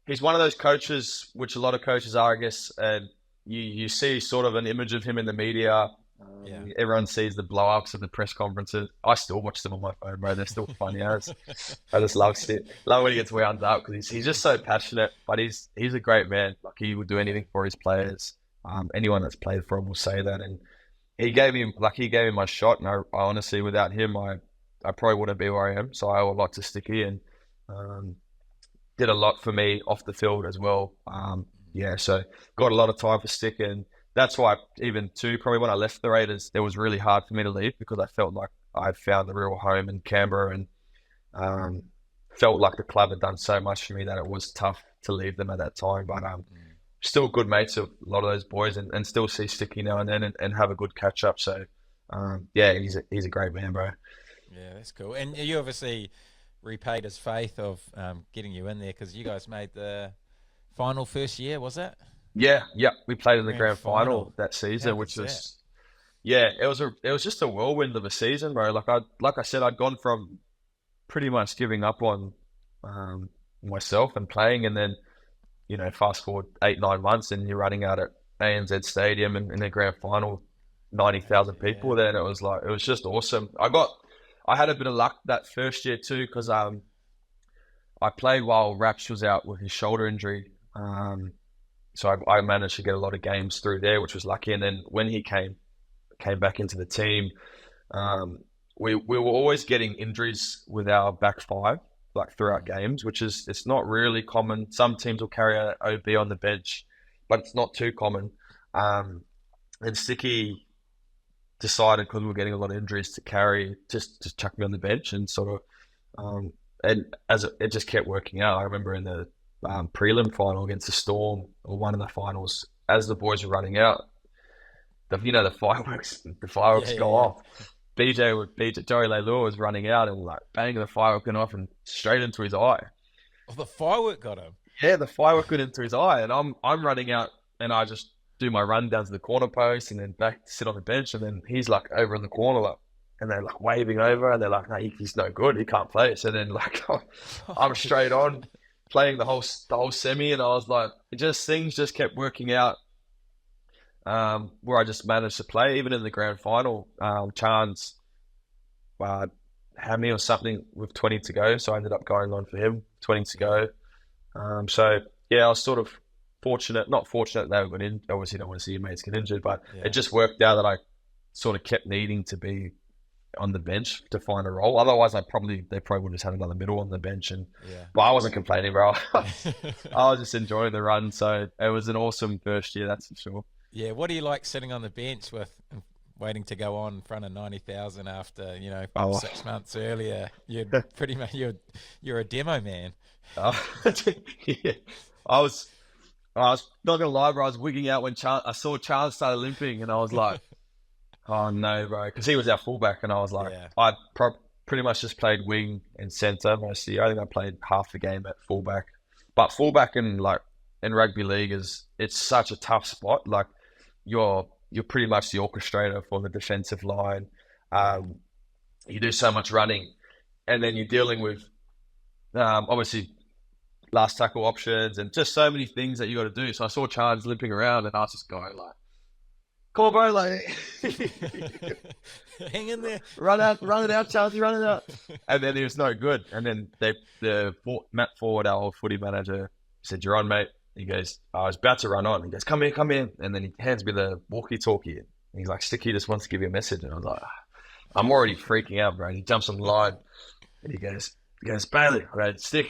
He's one of those coaches, which a lot of coaches are, I guess, and you see sort of an image of him in the media. Everyone sees the blow-ups of the press conferences. I still watch them on my phone, bro. They're still funny as. I just love when he gets wound up because he's just so passionate. But he's a great man. Like he would do anything for his players. Anyone that's played for him will say that. And he gave me my shot. And I honestly, without him, I probably wouldn't be where I am. So I owe a lot to Sticky and did a lot for me off the field as well. So got a lot of time for Stick, and that's why even too, probably when I left the Raiders, it was really hard for me to leave because I felt like I found the real home in Canberra and felt like the club had done so much for me that it was tough to leave them at that time. But still good mates of a lot of those boys and still see Sticky now and then and have a good catch up. So he's a great man, bro. Yeah, that's cool. And you obviously repaid his faith of getting you in there because you guys made the final first year, was it? Yeah, we played in the grand final that season, which was it was just a whirlwind of a season, bro. Like I said, I'd gone from pretty much giving up on myself and playing, and then fast forward 8-9 months, and you're running out at ANZ Stadium and in the grand final, 90,000 people. Then it was just awesome. I had a bit of luck that first year too because I played while Raps was out with his shoulder injury. So I managed to get a lot of games through there, which was lucky. And then when he came back into the team, we were always getting injuries with our back five, like throughout games, it's not really common. Some teams will carry an OB on the bench, but it's not too common. And Sticky, decided, because we were getting a lot of injuries, to carry, just chuck me on the bench and sort of, and as it just kept working out. I remember in the prelim final against the Storm, or one of the finals, as the boys were running out, the fireworks go off. Joey Leilua was running out and like banging the firework off and straight into his eye. Oh, the firework got him. Yeah, the firework went into his eye, and I'm running out, and I just do my run down to the corner post and then back to sit on the bench, and then he's like over in the corner, like, and they're like waving over, and they're like, no, he's no good, he can't play. So then like I'm straight on playing the whole semi, and I was like, things just kept working out, where I just managed to play. Even in the grand final, Chance had me or something with 20 to go, so I ended up going on for him, 20 to go. So yeah, I was sort of not fortunate they got in. Obviously, you don't want to see your mates get injured, but it just worked out that I sort of kept needing to be on the bench to find a role. Otherwise, they probably would have just had another middle on the bench. But I wasn't complaining, bro. I was just enjoying the run. So it was an awesome first year, that's for sure. Yeah, what do you like sitting on the bench with, waiting to go on in front of 90,000 after 6 months earlier? You're pretty much you're a demo man. Yeah, I was not gonna lie, bro. I was wigging out when I saw Charles started limping, and I was like, "Oh no, bro," because he was our fullback, and I was like, I pretty much just played wing and centre most of the year. I think I played half the game at fullback, but fullback in rugby league it's such a tough spot. Like you're pretty much the orchestrator for the defensive line. You do so much running, and then you're dealing with obviously last tackle options and just so many things that you got to do. So I saw Charles limping around, and I was just going like, "Come on, bro! Like, hang in there, run it out, Charles, run it out." And then he was no good. And then Matt Ford, our old footy manager, said, "You're on, mate." He goes, "I was about to run on." He goes, come in. And then he hands me the walkie-talkie. And he's like, "Sticky just wants to give you a message." And I was like, I'm already freaking out, bro. And he jumps on the line, and he goes, "Bailey," I go, "Stick."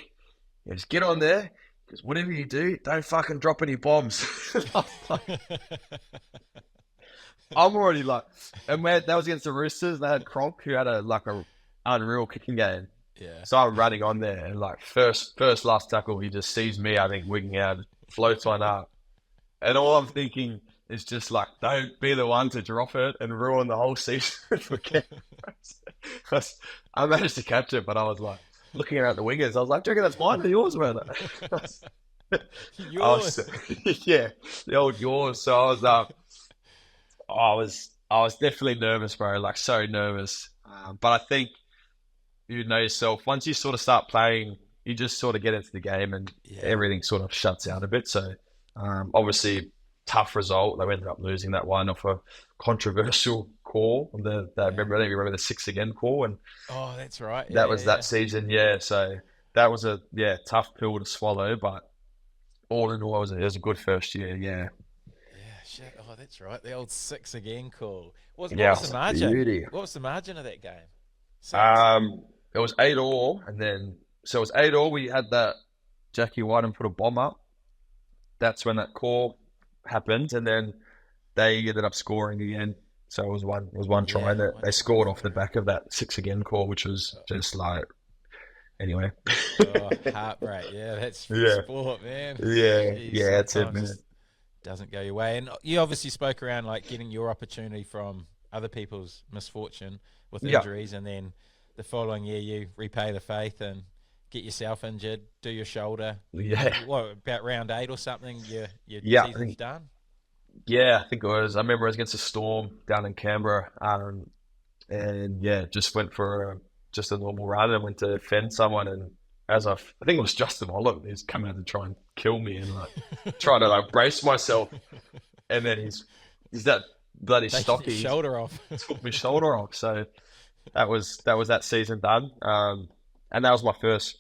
He goes, "Get on there." He goes, "Whatever you do, don't fucking drop any bombs." I'm already like, and that was against the Roosters. They had Cronk, who had a unreal kicking game. Yeah. So I'm running on there, and like first last tackle, he just sees me, I think, wigging out, floats one up, and all I'm thinking is just like, don't be the one to drop it and ruin the whole season for Canberra. I managed to catch it, but I was like looking around the wingers. I was like, "Do you reckon that's mine or yours, man?" Yours. Yeah, the old yours. So I was definitely nervous, bro. Like so nervous. But I think you know yourself, once you sort of start playing, you just sort of get into the game, and everything sort of shuts out a bit. So obviously tough result. They ended up losing that one off a controversial call. I think you remember the 6 again call, and that's right. That was that season. Yeah, so that was a tough pill to swallow, but all in all, it was a good first year. Yeah. Shit. Oh, that's right. The old 6 again call. What was the margin? Beauty. What was the margin of that game? 6? It was 8-all, and then so it was 8-all. We had that Jackie White and put a bomb up. That's when that call happened, and then they ended up scoring again. So it was one try that they scored off the back of that 6 again call, which was just like, anyway. Heartbreak. Yeah, that's sport, man. Yeah, that's it, man. Doesn't go your way. And you obviously spoke around like getting your opportunity from other people's misfortune with injuries, and then the following year you repay the faith and get yourself injured, do your shoulder. Yeah. What, about round 8 or something? Your season's done? Yeah, I think it was. I remember it was against the Storm down in Canberra, and just went for just a normal run and went to fend someone, and I think it was Justin Oliver, he's come out to try and kill me and like trying to like brace myself, and then he's that bloody stocky shoulder off. Took my shoulder off. So that was that season done, and that was my first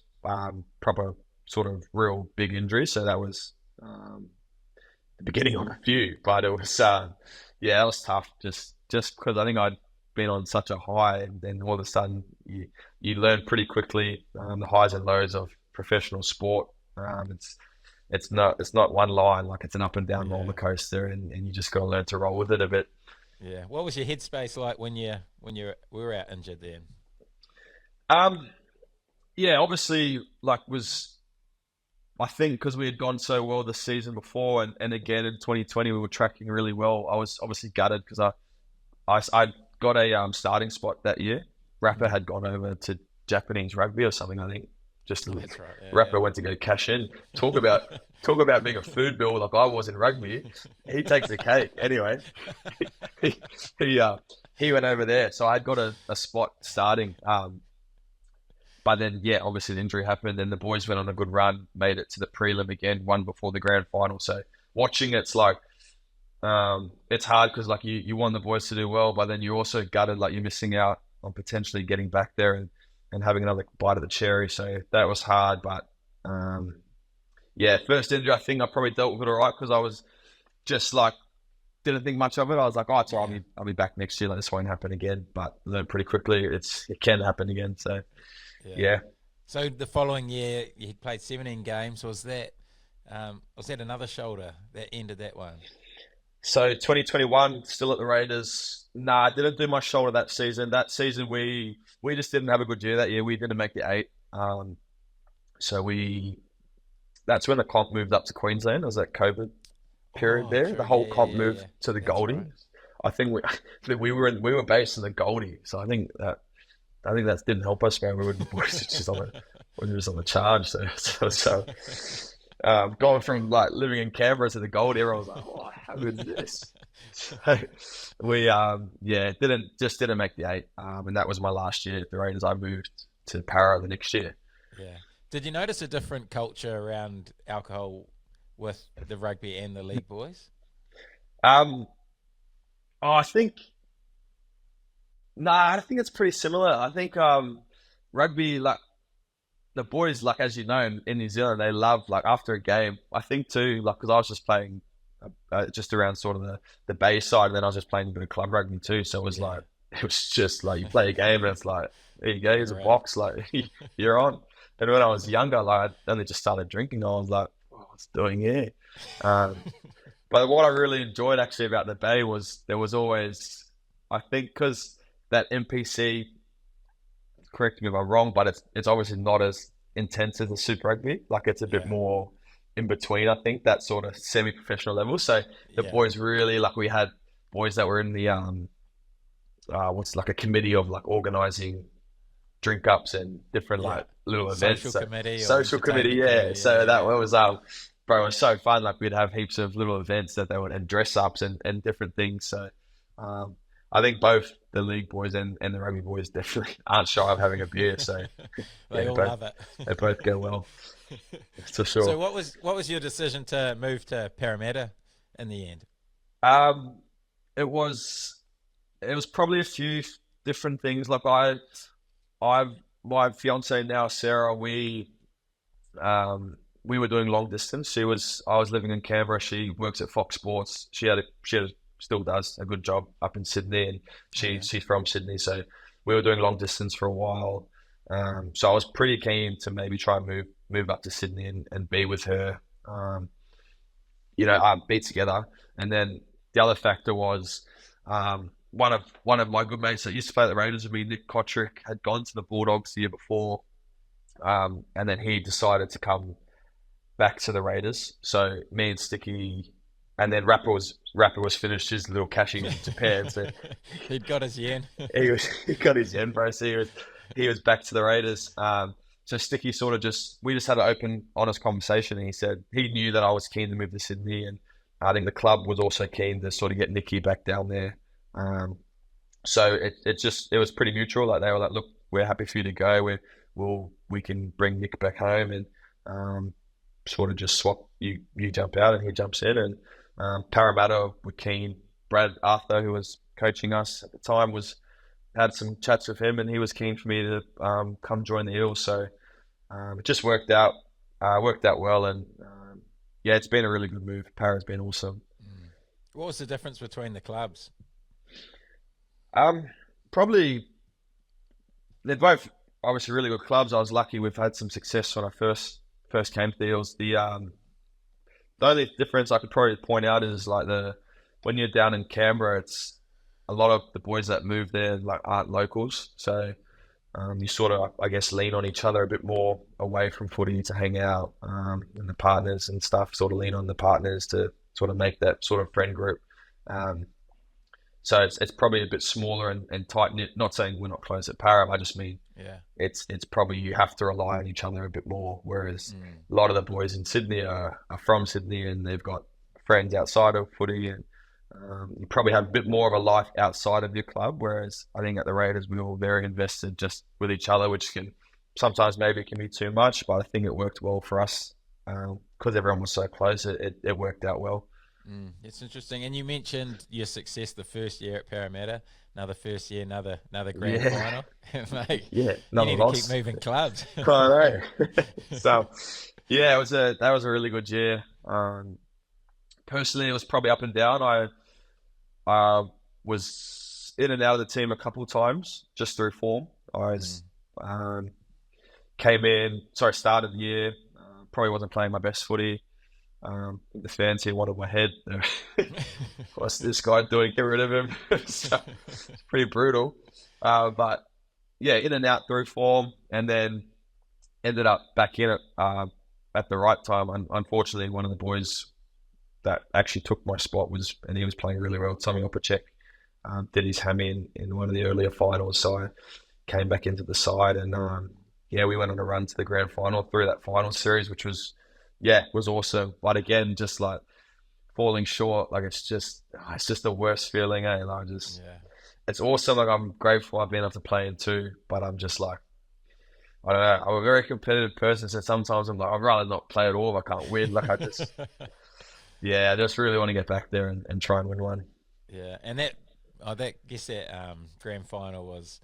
proper sort of real big injury. So that was the beginning of a few, but it was that was tough. Just because I think I'd been on such a high, and then all of a sudden you learn pretty quickly the highs and lows of professional sport. It's not one line, like it's an up and down roller coaster, and you just got to learn to roll with it a bit. Yeah. What was your headspace like when you were out injured then? Yeah, obviously, I think because we had gone so well the season before, and again in 2020 we were tracking really well. I was obviously gutted because I got a starting spot that year. Rapper had gone over to Japanese rugby or something, I think. Just That's right. Yeah, Rapper went to go cash in. Talk about being a food bill like I was in rugby. He takes the cake. Anyway, he he went over there, so I got a spot starting. But then, yeah, obviously the injury happened, and the boys went on a good run, made it to the prelim again, won before the grand final. So watching it's like, it's hard because like you want the boys to do well, but then you're also gutted, like you're missing out on potentially getting back there and having another bite of the cherry. So that was hard, but yeah, first injury, I think I probably dealt with it all right because I was just like, didn't think much of it. I was like, oh, it's all right, I'll be back next year. Like this won't happen again. But learned pretty quickly it can happen again. So. Yeah. So the following year, you played 17 games. Was that another shoulder that ended that one? So 2021, still at the Raiders. Nah, I didn't do my shoulder that season. That season, we just didn't have a good year that year. We didn't make the 8. So that's when the comp moved up to Queensland. It was that COVID period there. True. The whole comp moved to the That's Goldie. right. I think we were based in the Goldie. So I think that didn't help us, man. We were just on the charge. So going from like living in Canberra to the Gold Era, I was like, oh, how good is this? So we didn't make the 8. And that was my last year at the Raiders. I moved to Parra the next year. Yeah. Did you notice a different culture around alcohol with the rugby and the league boys? I think. Nah, I think it's pretty similar. I think rugby, like the boys, like as you know, in New Zealand, they love like after a game. I think too, like because I was just playing just around sort of the bay side, and then I was just playing a bit of club rugby too. So it was just like you play a game, and it's like there you go, here's a box, like you're on. And when I was younger, like I only just started drinking, I was like, what's doing here? But what I really enjoyed actually about the bay was there was always, I think, because that NPC, correct me if I'm wrong, but it's obviously not as intense as the Super Rugby. Like it's a bit more in between, I think, that sort of semi-professional level. So the boys really, like we had boys that were in the, what's like a committee of like organising drink ups and different like little events. Social committee, So that was, bro, it was so fun. Like we'd have heaps of little events that they would, and dress ups and different things. So, I think both the league boys and the rugby boys definitely aren't shy of having a beer. So they all love it. They both go well, for sure. So what was your decision to move to Parramatta in the end? It was probably a few different things. Like my fiance now, Sarah, we were doing long distance. I was living in Canberra. She works at Fox Sports. She still does a good job up in Sydney, and she's from Sydney. So we were doing long distance for a while. So I was pretty keen to maybe try and move up to Sydney and be with her, be together. And then the other factor was one of my good mates that used to play at the Raiders with me, Nick Kotrick, had gone to the Bulldogs the year before, and then he decided to come back to the Raiders. So me and Sticky, and then Rapper was finished his little cashing in Japan. So he'd got his yen. he got his yen, bro. So he was back to the Raiders. So Sticky we just had an open, honest conversation, and he said he knew that I was keen to move to Sydney, and I think the club was also keen to sort of get Nicky back down there. So it was pretty mutual. Like they were like, look, we're happy for you to go. We can bring Nick back home, and sort of just swap. You jump out and he jumps in, and Parramatta were keen. Brad Arthur, who was coaching us at the time, had some chats with him, and he was keen for me to come join the Eels. So it just worked out well, and it's been a really good move. Parra's been awesome. What was the difference between the clubs? Probably they're both obviously really good clubs. I was lucky we've had some success when I first came to the Eels. The only difference I could probably point out is like when you're down in Canberra, a lot of the boys that move there like aren't locals, so you sort of, I guess, lean on each other a bit more away from footy to hang out, and the partners and stuff sort of lean on the partners to sort of make that sort of friend group. So it's probably a bit smaller and tight knit. Not saying we're not close at Parramatta, I just mean it's probably you have to rely on each other a bit more. Whereas a lot of the boys in Sydney are from Sydney and they've got friends outside of footy, and you probably have a bit more of a life outside of your club. Whereas I think at the Raiders we were all very invested just with each other, which can sometimes maybe it can be too much, but I think it worked well for us because everyone was so close. It worked out well. It's interesting. And you mentioned your success the first year at Parramatta, another first year, another grand final. Mate, you need to keep moving clubs. I know. So, yeah, that was a really good year. Personally, it was probably up and down. I was in and out of the team a couple of times just through form. I was, started the year, probably wasn't playing my best footy. The fans here wanted my head. What's this guy doing? Get rid of him. So, it's pretty brutal. But yeah, in and out through form, and then ended up back in it at the right time. Unfortunately, one of the boys that actually took my spot and he was playing really well, Tommy Opacek, did his hammy in one of the earlier finals. So I came back into the side, and we went on a run to the grand final through that final series, which was awesome. But again, just like falling short, like it's just the worst feeling, eh? Like it's awesome. Like I'm grateful I've been able to play in two, but I'm just like, I don't know. I'm a very competitive person, so sometimes I'm like, I'd rather not play at all if I can't win. Like I just, I just really want to get back there and try and win one. Yeah, and that grand final was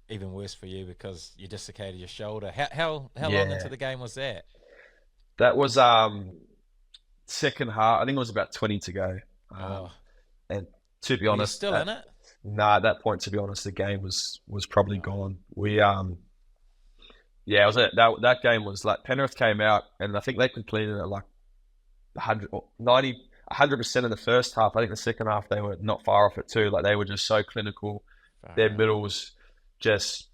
even worse for you because you dislocated your shoulder. How long into the game was that? That was second half. I think it was about 20 to go. And to be honest, still in it? Nah, at that point, to be honest, the game was probably gone. We it was that game was like Penrith came out and I think they completed it like 100% in the first half. I think the second half they were not far off it too. Like they were just so clinical. Their middles just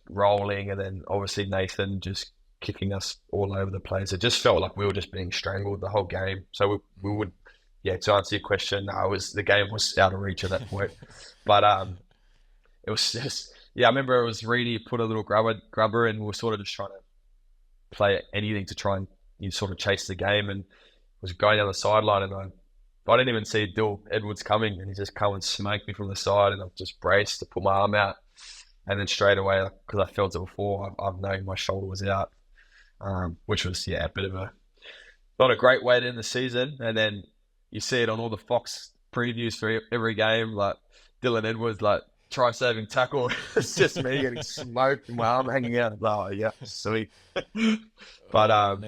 rolling, and then obviously Nathan just kicking us all over the place. It just felt like we were just being strangled the whole game. So we would, to answer your question, the game was out of reach at that point. But it was just, I remember it was Reedy put a little grubber, and we were sort of just trying to play anything to try and sort of chase the game, and was going down the sideline, and I didn't even see Dill Edwards coming, and he just come and smoked me from the side, and I've just braced to put my arm out. And then straight away, because I felt it before, I've known my shoulder was out, which was, a bit of not a great way to end the season. And then you see it on all the Fox previews for every game, like Dylan Edwards, like try-saving tackle. It's just me getting smoked and my arm hanging out. Oh, yeah, sweet. But,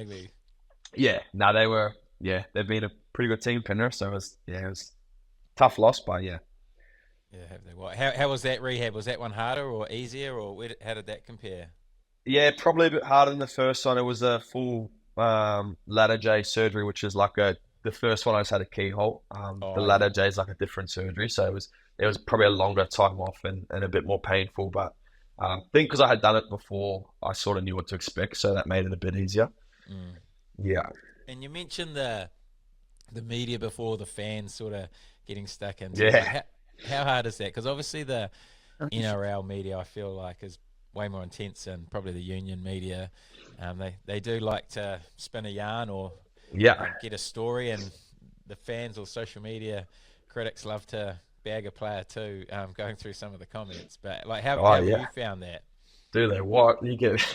they've been a pretty good team, Penrith. So it was a tough loss, but yeah. Yeah, have they? Well, how was that rehab? Was that one harder or easier, or how did that compare? Yeah, probably a bit harder than the first one. It was a full ladder J surgery, which is like the first one I just had a keyhole. The ladder J is like a different surgery, so it was probably a longer time off and a bit more painful. But I think because I had done it before, I sort of knew what to expect, so that made it a bit easier. Yeah. And you mentioned the media before, the fans sort of getting stuck in. Yeah. How hard is that? Because obviously the NRL media, I feel like, is way more intense than probably the union media. They do like to spin a yarn or get a story, and the fans or social media critics love to bag a player too, going through some of the comments. But like, how have you found that? Do they? What? You get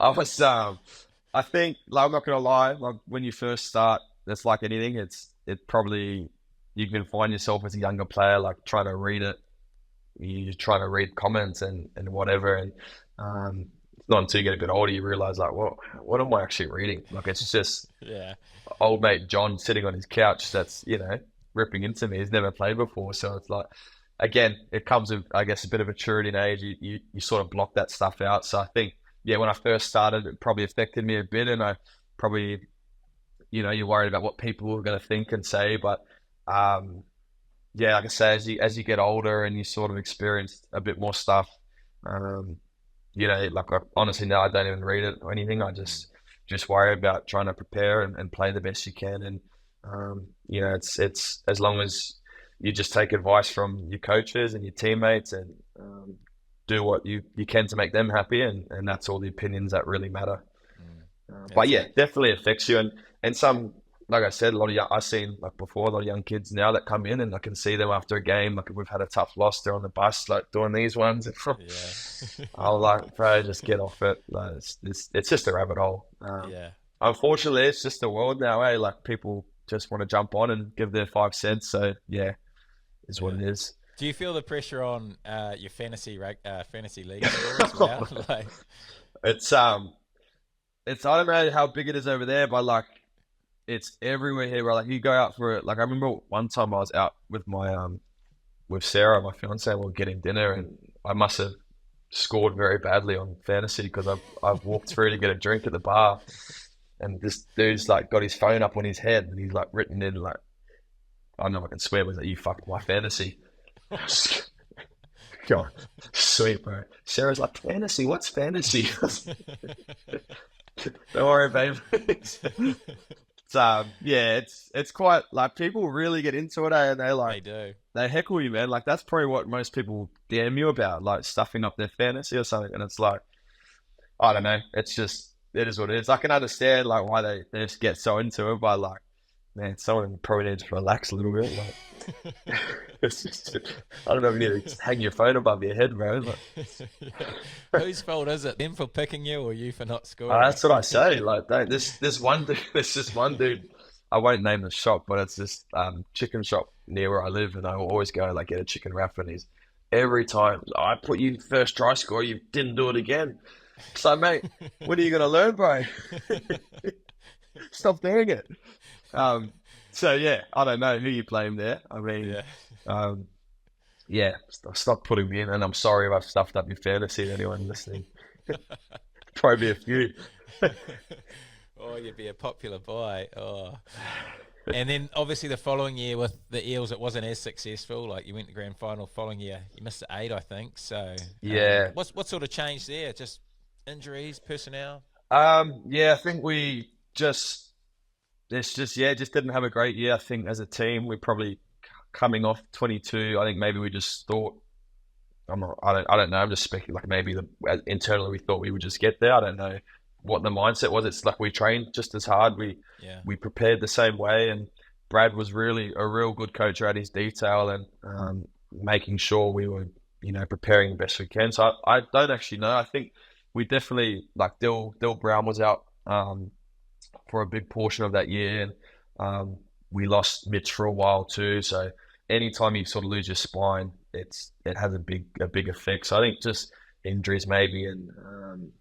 I think, like, I'm not going to lie, like when you first start, it's like anything. It probably... You can find yourself as a younger player, like trying to read it. You're trying to read comments and whatever. And it's not until you get a bit older you realize, like, what am I actually reading? Like, it's just old mate John sitting on his couch that's, ripping into me. He's never played before. So it's like, again, it comes with, I guess, a bit of maturity in age. You sort of block that stuff out. So I think, when I first started, it probably affected me a bit. And I probably, you're worried about what people are going to think and say. But Yeah, like I say, as you get older and you sort of experience a bit more stuff, like honestly now I don't even read it or anything. I just worry about trying to prepare and play the best you can. And it's as long as you just take advice from your coaches and your teammates and do what you can to make them happy, and that's all the opinions that really matter. But yeah, definitely affects you. And some, like I said, a lot of I've seen like before a lot of young kids now that come in, and I can see them after a game. Like we've had a tough loss, they're on the bus like doing these ones. I'm like, bro, just get off it. Like, it's just a rabbit hole. Unfortunately, it's just the world now. Like people just want to jump on and give their 5 cents. So yeah, is what it is. Do you feel the pressure on your fantasy league as well? Like, it's I don't know how big it is over there, but like it's everywhere here. Where like you go out for it. Like I remember one time I was out with my with Sarah, my fiance, and we were getting dinner, and I must have scored very badly on fantasy because I've walked through to get a drink at the bar, and this dude's like got his phone up on his head, and he's like written in like, I don't know if I can swear, but he's like, "You fucked my fantasy." God, sweet, bro. Sarah's like, "Fantasy? What's fantasy?" Don't worry, babe. It's quite like people really get into it, and they do. They heckle you, man. Like that's probably what most people DM you about, like stuffing up their fantasy or something. And it's like, I don't know. It's just it is what it is. I can understand like why they just get so into it, but like, man, someone probably needs to relax a little bit. Like, it's just, I don't know if you need to hang your phone above your head, bro. Like, whose fault is it? Them for picking you, or you for not scoring? That's what I say. Like, this one dude, there's this one dude. I won't name the shop, but it's this chicken shop near where I live, and I always go like get a chicken wrap, and he's every time I put you first try score, you didn't do it again. So, mate, when are you gonna learn, bro? Stop doing it. So yeah, I don't know who you blame there. I mean, stop putting me in, and I'm sorry if I've stuffed up your fantasy to anyone listening. Probably a few. Oh, you'd be a popular buy. Oh. And then obviously the following year with the Eels, it wasn't as successful. Like you went to grand final. Following year, you missed the 8, I think. So yeah, what sort of changed there? Just injuries, personnel. I think we just didn't have a great year. I think as a team, we probably coming off 22. I think maybe we just thought. I don't know. I'm just speculating. Like maybe internally we thought we would just get there. I don't know what the mindset was. It's like we trained just as hard. We prepared the same way, and Brad was really a real good coach at his detail and making sure we were preparing the best we can. So I don't actually know. I think we definitely like Dill Brown was out for a big portion of that year, and we lost Mitch for a while too. So anytime you sort of lose your spine, it has a big effect. So I think just injuries maybe, and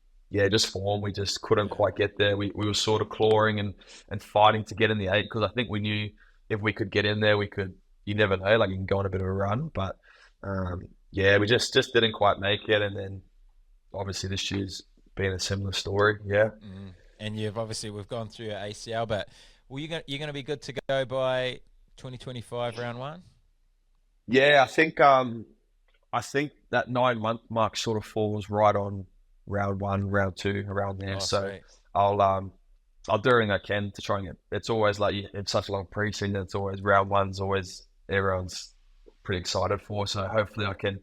just form. We just couldn't quite get there. We were sort of clawing and fighting to get in the 8 because I think we knew if we could get in there, we could. You never know, like you can go on a bit of a run, but we just didn't quite make it. And then obviously this year's been a similar story. Yeah. And we've gone through your ACL, but you're going to be good to go by 2025 round 1? Yeah, I think that 9-month mark sort of falls right on round 1, round 2, around there. So sweet. I'll do everything I can to try and get. It's always like it's such a long preseason. It's always round 1's always everyone's pretty excited for. So hopefully I can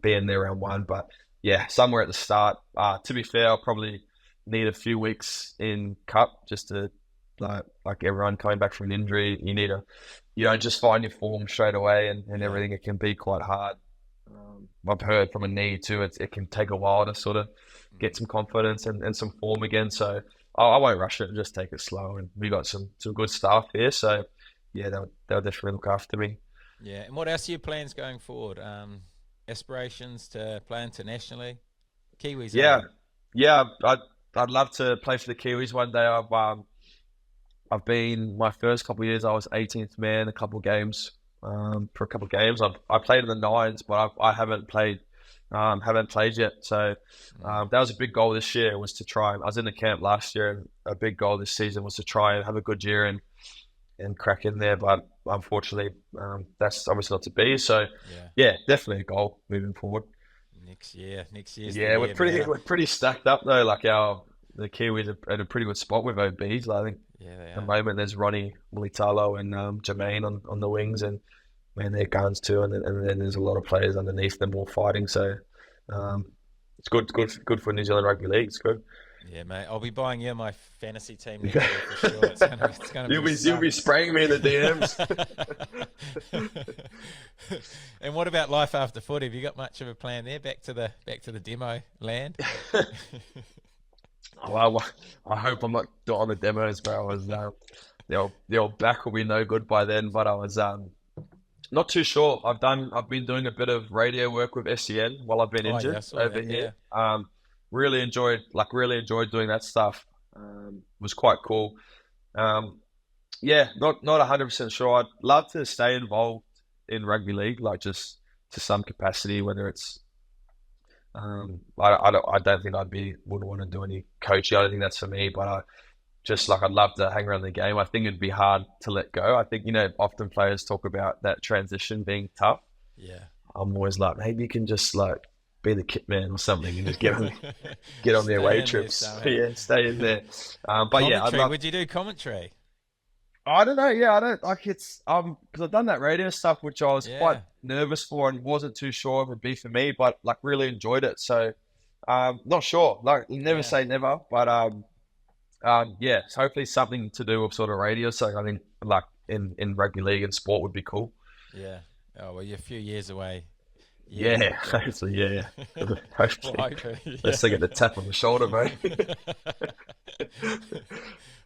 be in there round 1. But yeah, somewhere at the start. To be fair, I'll probably need a few weeks in cup just to like everyone coming back from an injury. You don't just find your form straight away and everything. It can be quite hard. I've heard from a knee too, it can take a while to sort of get some confidence and some form again. So I won't rush it and just take it slow. And we got some good staff here. So yeah, they'll definitely look after me. Yeah. And what else are your plans going forward? Aspirations to play internationally? Kiwis? Yeah. I'd love to play for the Kiwis one day. I've been my first couple of years. I was 18th man for a couple of games. I played in the 9s, but I haven't played yet. So that was a big goal this year. I was in the camp last year, and a big goal this season was to try and have a good year and and crack in there. But unfortunately, that's obviously not to be. So Yeah. yeah, definitely a goal moving forward. Next year's Yeah, the we're year pretty now. we're pretty stacked up though. Like the Kiwis are at a pretty good spot with OBs. I think Yeah, they at the are. moment there's Ronnie Mulitalo and Jermaine on the wings, and man, they're guns too. And then there's a lot of players underneath them all fighting. So um, it's good for New Zealand Rugby League. It's good. Yeah, mate. I'll be buying you my fantasy team next year for sure. It's gonna You'll be you'll be spraying me in the DMs. And what about life after footy? Have you got much of a plan there? Back to the demo land. Well, I hope I'm not on the demos, bro. I was the old back will be no good by then, but I was not too sure. I've been doing a bit of radio work with SEN while I've been Oh yeah, I injured saw over that. here. Yeah, Really enjoyed doing that stuff. Was quite cool. Yeah, not 100% sure. I'd love to stay involved in rugby league, like just to some capacity, whether it's I don't think wouldn't want to do any coaching. I don't think that's for me, but I'd love to hang around the game. I think it'd be hard to let go. I think, often players talk about that transition being tough. yeah. I'm always like, maybe you can just like be the kit man or something and just get on their Stay away in trips. there somehow. Yeah, stay in there. But yeah, Commentary? Would you do commentary? I don't know. Yeah, I don't like it's because I've done that radio stuff, which I was quite Yeah. nervous for and wasn't too sure it would be for me, but like really enjoyed it. So, not sure. Like, never Yeah. say never, but yeah, so hopefully something to do with sort of radio. So I think like in rugby league and sport would be cool. Yeah. Oh well, you're a few years away. Yeah, hopefully, yeah. Well, Hopefully, hopefully, let's get the tap on the shoulder, mate.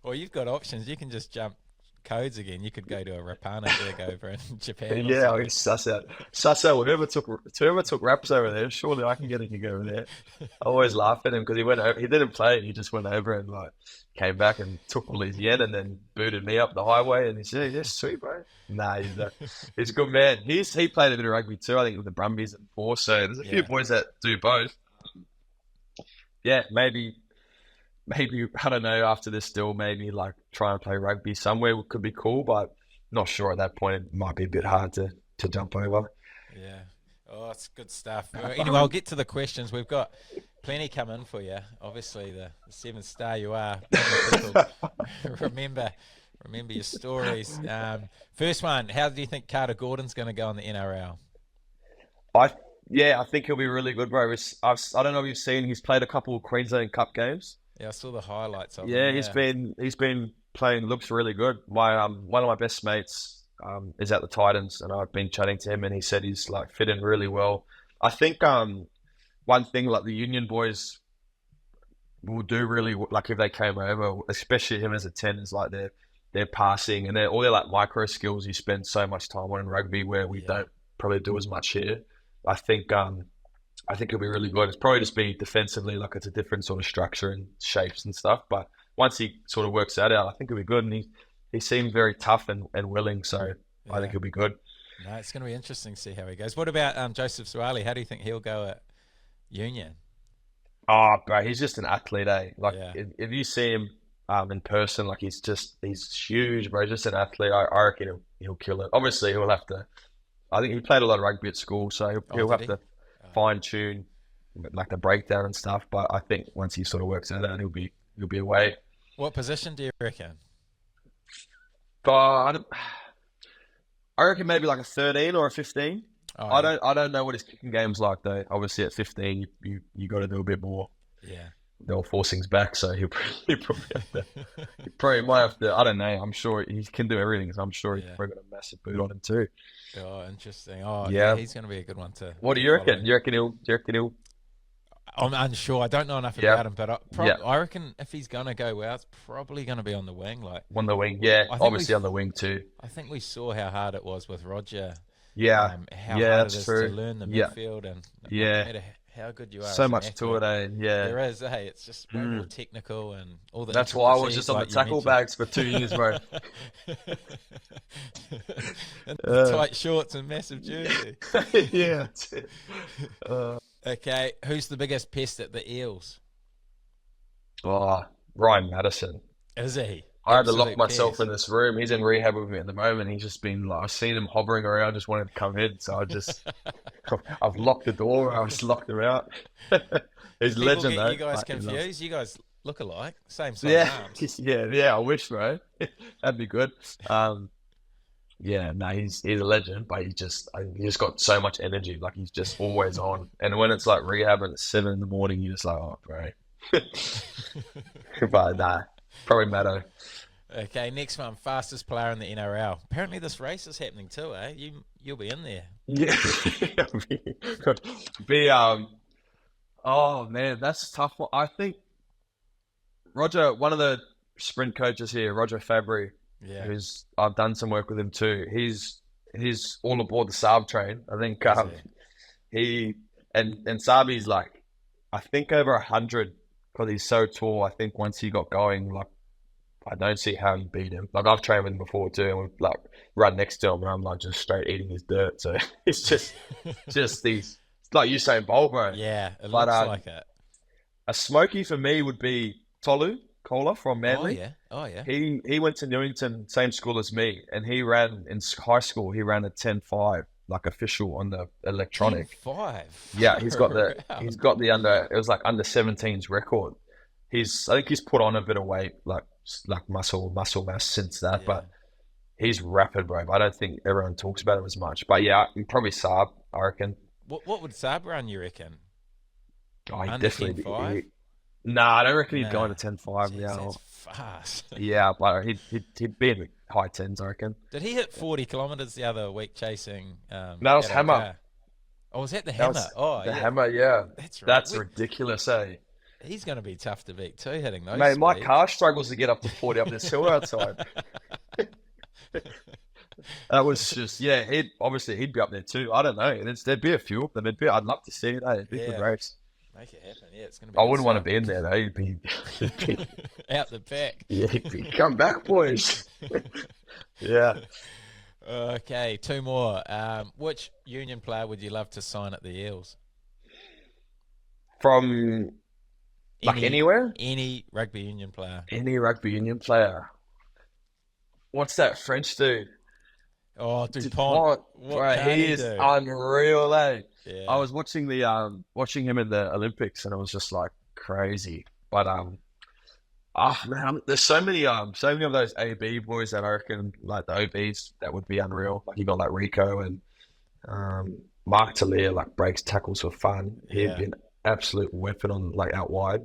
Well, you've got options. You can just jump codes again. You could go to a Rapana gig over in Japan. Or Yeah, I something. can suss out whoever took raps over there. Surely I can get a gig over there. I always laugh at him because he went over. He didn't play. He just went over and like came back and took all his yen and then booted me up the highway. And he said, "Yeah, sweet, bro." Nah, he's a good man. He played a bit of rugby too. I think with the Brumbies and four. So there's a few Yeah. boys that do both. Yeah, maybe I don't know. After this, still maybe like try and play rugby somewhere could be cool, but not sure at that point. It might be a bit hard to jump over. Yeah. Oh, it's good stuff. Anyway, I'll get to the questions. We've got plenty come in for you. Obviously, the 7-star you are. People remember your stories. First one, how do you think Carter Gordon's going to go in the NRL? I think he'll be really good, bro. I don't know if you've seen. He's played a couple of Queensland Cup games. Yeah, I saw the highlights of Yeah, him. he's been playing. Looks really good. One of my best mates is at the Titans, and I've been chatting to him, and he said he's like fit in really well. I think one thing like the Union boys will do really like if they came over, especially him as a 10, is like their passing and all their like micro skills you spend so much time on in rugby where we Yeah. don't probably do as much here. I think it'll be really good. It's probably just be defensively, like it's a different sort of structure and shapes and stuff. But once he sort of works that out, I think it'll be good. And he seemed very tough and willing, so I think Yeah. he'll be good. No, it's going to be interesting to see how he goes. What about Joseph Suwali? How do you think he'll go at Union? Oh, bro, he's just an athlete, eh? Like Yeah. if you see him in person, like he's huge, bro. He's just an athlete. I reckon he'll kill it. Obviously, he'll have to. I think he played a lot of rugby at school, so he'll did have he? to fine tune like the breakdown and stuff. But I think once he sort of works that out, he'll be away. What position do you reckon? But I reckon maybe like a 13 or a 15. Oh, I don't know what his kicking game's like though. Obviously at 15, you got to do a bit more. Yeah. They'll force things back, so he'll probably have to. He probably might have to. I don't know. I'm sure he can do everything, so I'm sure he's Yeah. probably got a massive boot on him too. Oh, interesting. Oh, Yeah. yeah, he's going to be a good one to. What do to you reckon? follow. You reckon he'll? I'm unsure. I don't know enough Yeah. about him, but Yeah. I reckon if he's going to go well, it's probably going to be on the wing. Like, On the wing, yeah. I think Obviously we've- on the wing too. I think we saw how hard it was with Roger. Yeah, How yeah, hard that's it is true. to learn the Yeah. midfield and Yeah. no matter how good you are. So as an much to it, athlete, eh? Yeah. There is, hey. It's just way more technical and all the. That's why I was intricacies, just on the like you tackle mentioned. bags for 2 years, bro. And the tight shorts and massive jersey. Yeah. That's it. Okay, who's the biggest pest at the Eels? Oh, Ryan Madison. Is he? I had to lock absolute myself cares. in this room. He's in rehab with me at the moment. He's just been like, I've seen him hovering around, just wanted to come in. So I've locked the door. I just locked him out. Do He's a people legend get though. you guys Like, he loves. confused? You guys look alike, same size Yeah, arms. yeah. I wish, bro. That'd be good. Yeah, no, he's a legend, but he just got so much energy. Like he's just always on. And when it's like rehab and it's 7 in the morning, you're just like, oh, bro. But nah, probably Matto. Okay, next one, fastest player in the NRL. Apparently this race is happening too, eh? You'll be in there. Yeah, be oh man, that's a tough one. I think Roger, one of the sprint coaches here, Roger Fabry, Yeah. who's I've done some work with him too. He's all aboard the Saab train. I think Is it? he and Sabi's like I think over 100 because he's so tall. I think once he got going, like I don't see how you beat him. Like I've trained with him before too, and we've like run next to him, and I'm like just straight eating his dirt. So it's just these. It's like Usain Bolt, bro. Yeah, it But looks like it. a smoky for me would be Tolu Kola from Manly. Oh yeah. He went to Newington, same school as me, and he ran in high school. He ran a 10.5, like official on the electronic. 5. Yeah, he's got the Wow. he's got the it was like under 17s record. I think he's put on a bit of weight, like muscle mass since that, Yeah. but he's rapid, bro. I don't think everyone talks about him as much. But yeah, probably Saab, I reckon. What would Saab run, you reckon? Oh, he Under definitely. 10.5? Nah, I don't reckon he'd go Nah. into 10.5 Jeez, now. that's fast. Yeah, but he'd be in the high tens, I reckon. Did he hit 40 kilometres the other week chasing No, that was Addo Hammer. Carr? Oh, was that the That Hammer? was Oh, the yeah. Hammer, yeah. That's right. That's ridiculous, eh? He's going to be tough to beat too, hitting those Mate, my speeds. car struggles to get up to 40 up this hill outside. That was just, yeah, he'd be up there too. I don't know. There'd be a few of them. I'd love to see it, eh? It'd be a good Yeah. race. Make it happen. Yeah, it's going to be I good wouldn't want to stuff. be in there, though. He'd be Out the back. yeah, come back, boys. Yeah. Okay, 2 more. Which union player would you love to sign at the Eels? From, like, anywhere? Any rugby union player. Any rugby union player. What's that French dude? Oh, Dupont. Dupont. What Bro, can he he is do? unreal, eh? Yeah. I was watching watching him in the Olympics, and it was just like crazy. But man, there's so many of those AB boys that I reckon like the OBs that would be unreal. Like you got like Rico and Mark Talia like breaks tackles for fun. He'd Yeah. be an absolute weapon on like out wide.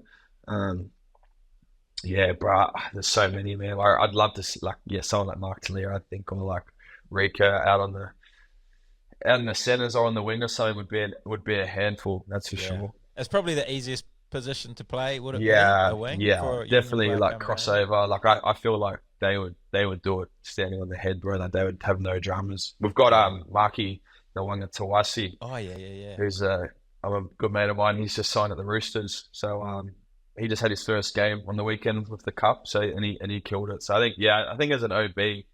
Yeah, bro. There's so many, man. I'd love to see, like someone like Mark Talia. I think or like Rico out in the centres or on the wing or something would be a handful. That's for Yeah. sure. It's probably the easiest position to play, would it be? Yeah, A wing? yeah, for a union definitely player like coming out? crossover. Like I feel like they would do it standing on the head, bro. Like they would have no dramas. We've got Maki Nawanga Tawasi, Oh, yeah. who's I'm a good mate of mine. He's just signed at the Roosters, so he just had his first game on the weekend with the cup. So and he killed it. So I think as an OB,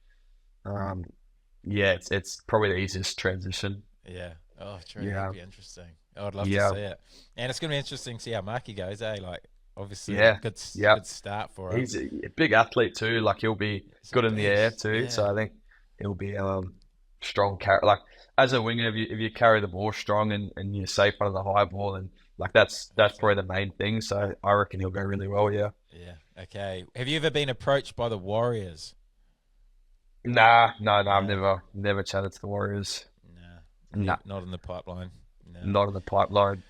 yeah, it's probably the easiest transition. Yeah. Oh, true. Yeah. That'd be interesting. I'd love Yeah. to see it. And it's going to be interesting to see how Marky goes, eh? Like, obviously, Yeah. good Yeah. start for him. He's a big athlete too. Like he'll be He's good a in the air beast, too. yeah. So I think he'll be strong carry. Like as a winger, if you carry the ball strong and you're safe under the high ball, and like that's probably the main thing. So I reckon he'll go really well. Yeah. Yeah. Okay. Have you ever been approached by the Warriors? Nah. I've never chatted to the Warriors. Nah. Nah. Not in the pipeline. No. Not in the pipeline.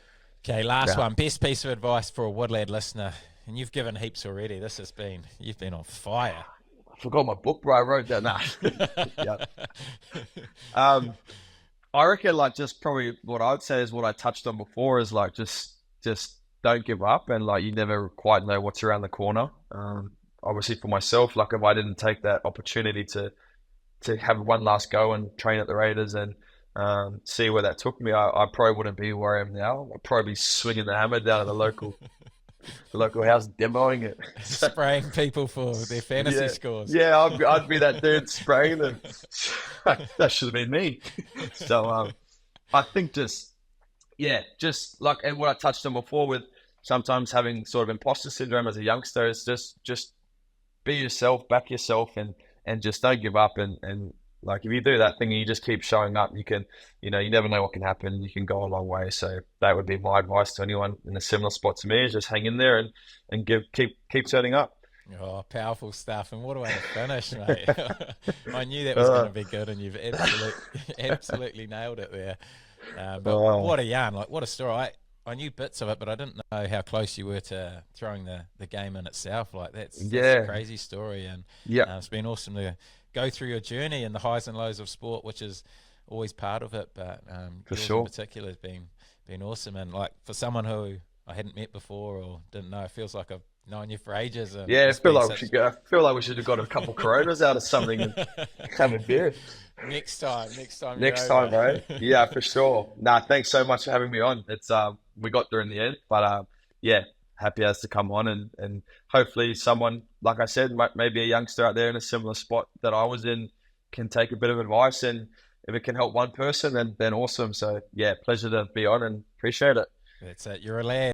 Okay, last Nah. one. Best piece of advice for a Woodlad listener. And you've given heaps already. You've been on fire. I forgot my book, bro. I wrote that. Nah. Yeah. I reckon like just probably what I would say is what I touched on before is like just don't give up, and like you never quite know what's around the corner. Obviously for myself, like if I didn't take that opportunity to have one last go and train at the Raiders and see where that took me, I probably wouldn't be where I am now. I'd probably be swinging the hammer down at the local house, demoing it. Spraying people for their fantasy scores. Yeah, I'd be that dude spraying them. That should have been me. So I think just like and what I touched on before with sometimes having sort of imposter syndrome as a youngster is just be yourself, back yourself, and just don't give up. And like, if you do that thing and you just keep showing up, you can, you never know what can happen. You can go a long way. So that would be my advice to anyone in a similar spot to me, is just hang in there and keep turning up. Oh, powerful stuff. And what a way to finish, mate. I knew that was going to be good, and you've absolutely nailed it there. But what a yarn, like what a story. I knew bits of it, but I didn't know how close you were to throwing the game in itself. Like that's a crazy story. And it's been awesome to go through your journey and the highs and lows of sport, which is always part of it. But for yours sure, in particular has been awesome. And like for someone who I hadn't met before or didn't know, it feels like I've known you for ages. And I feel like we should have got a couple Coronas out of something and have a beer. Next time, bro. Yeah, for sure. Nah, thanks so much for having me on. It's we got there in the end, but happy as to come on and hopefully someone, like I said, maybe a youngster out there in a similar spot that I was in, can take a bit of advice, and if it can help one person, then awesome. So pleasure to be on and appreciate it. That's it. You're a lad.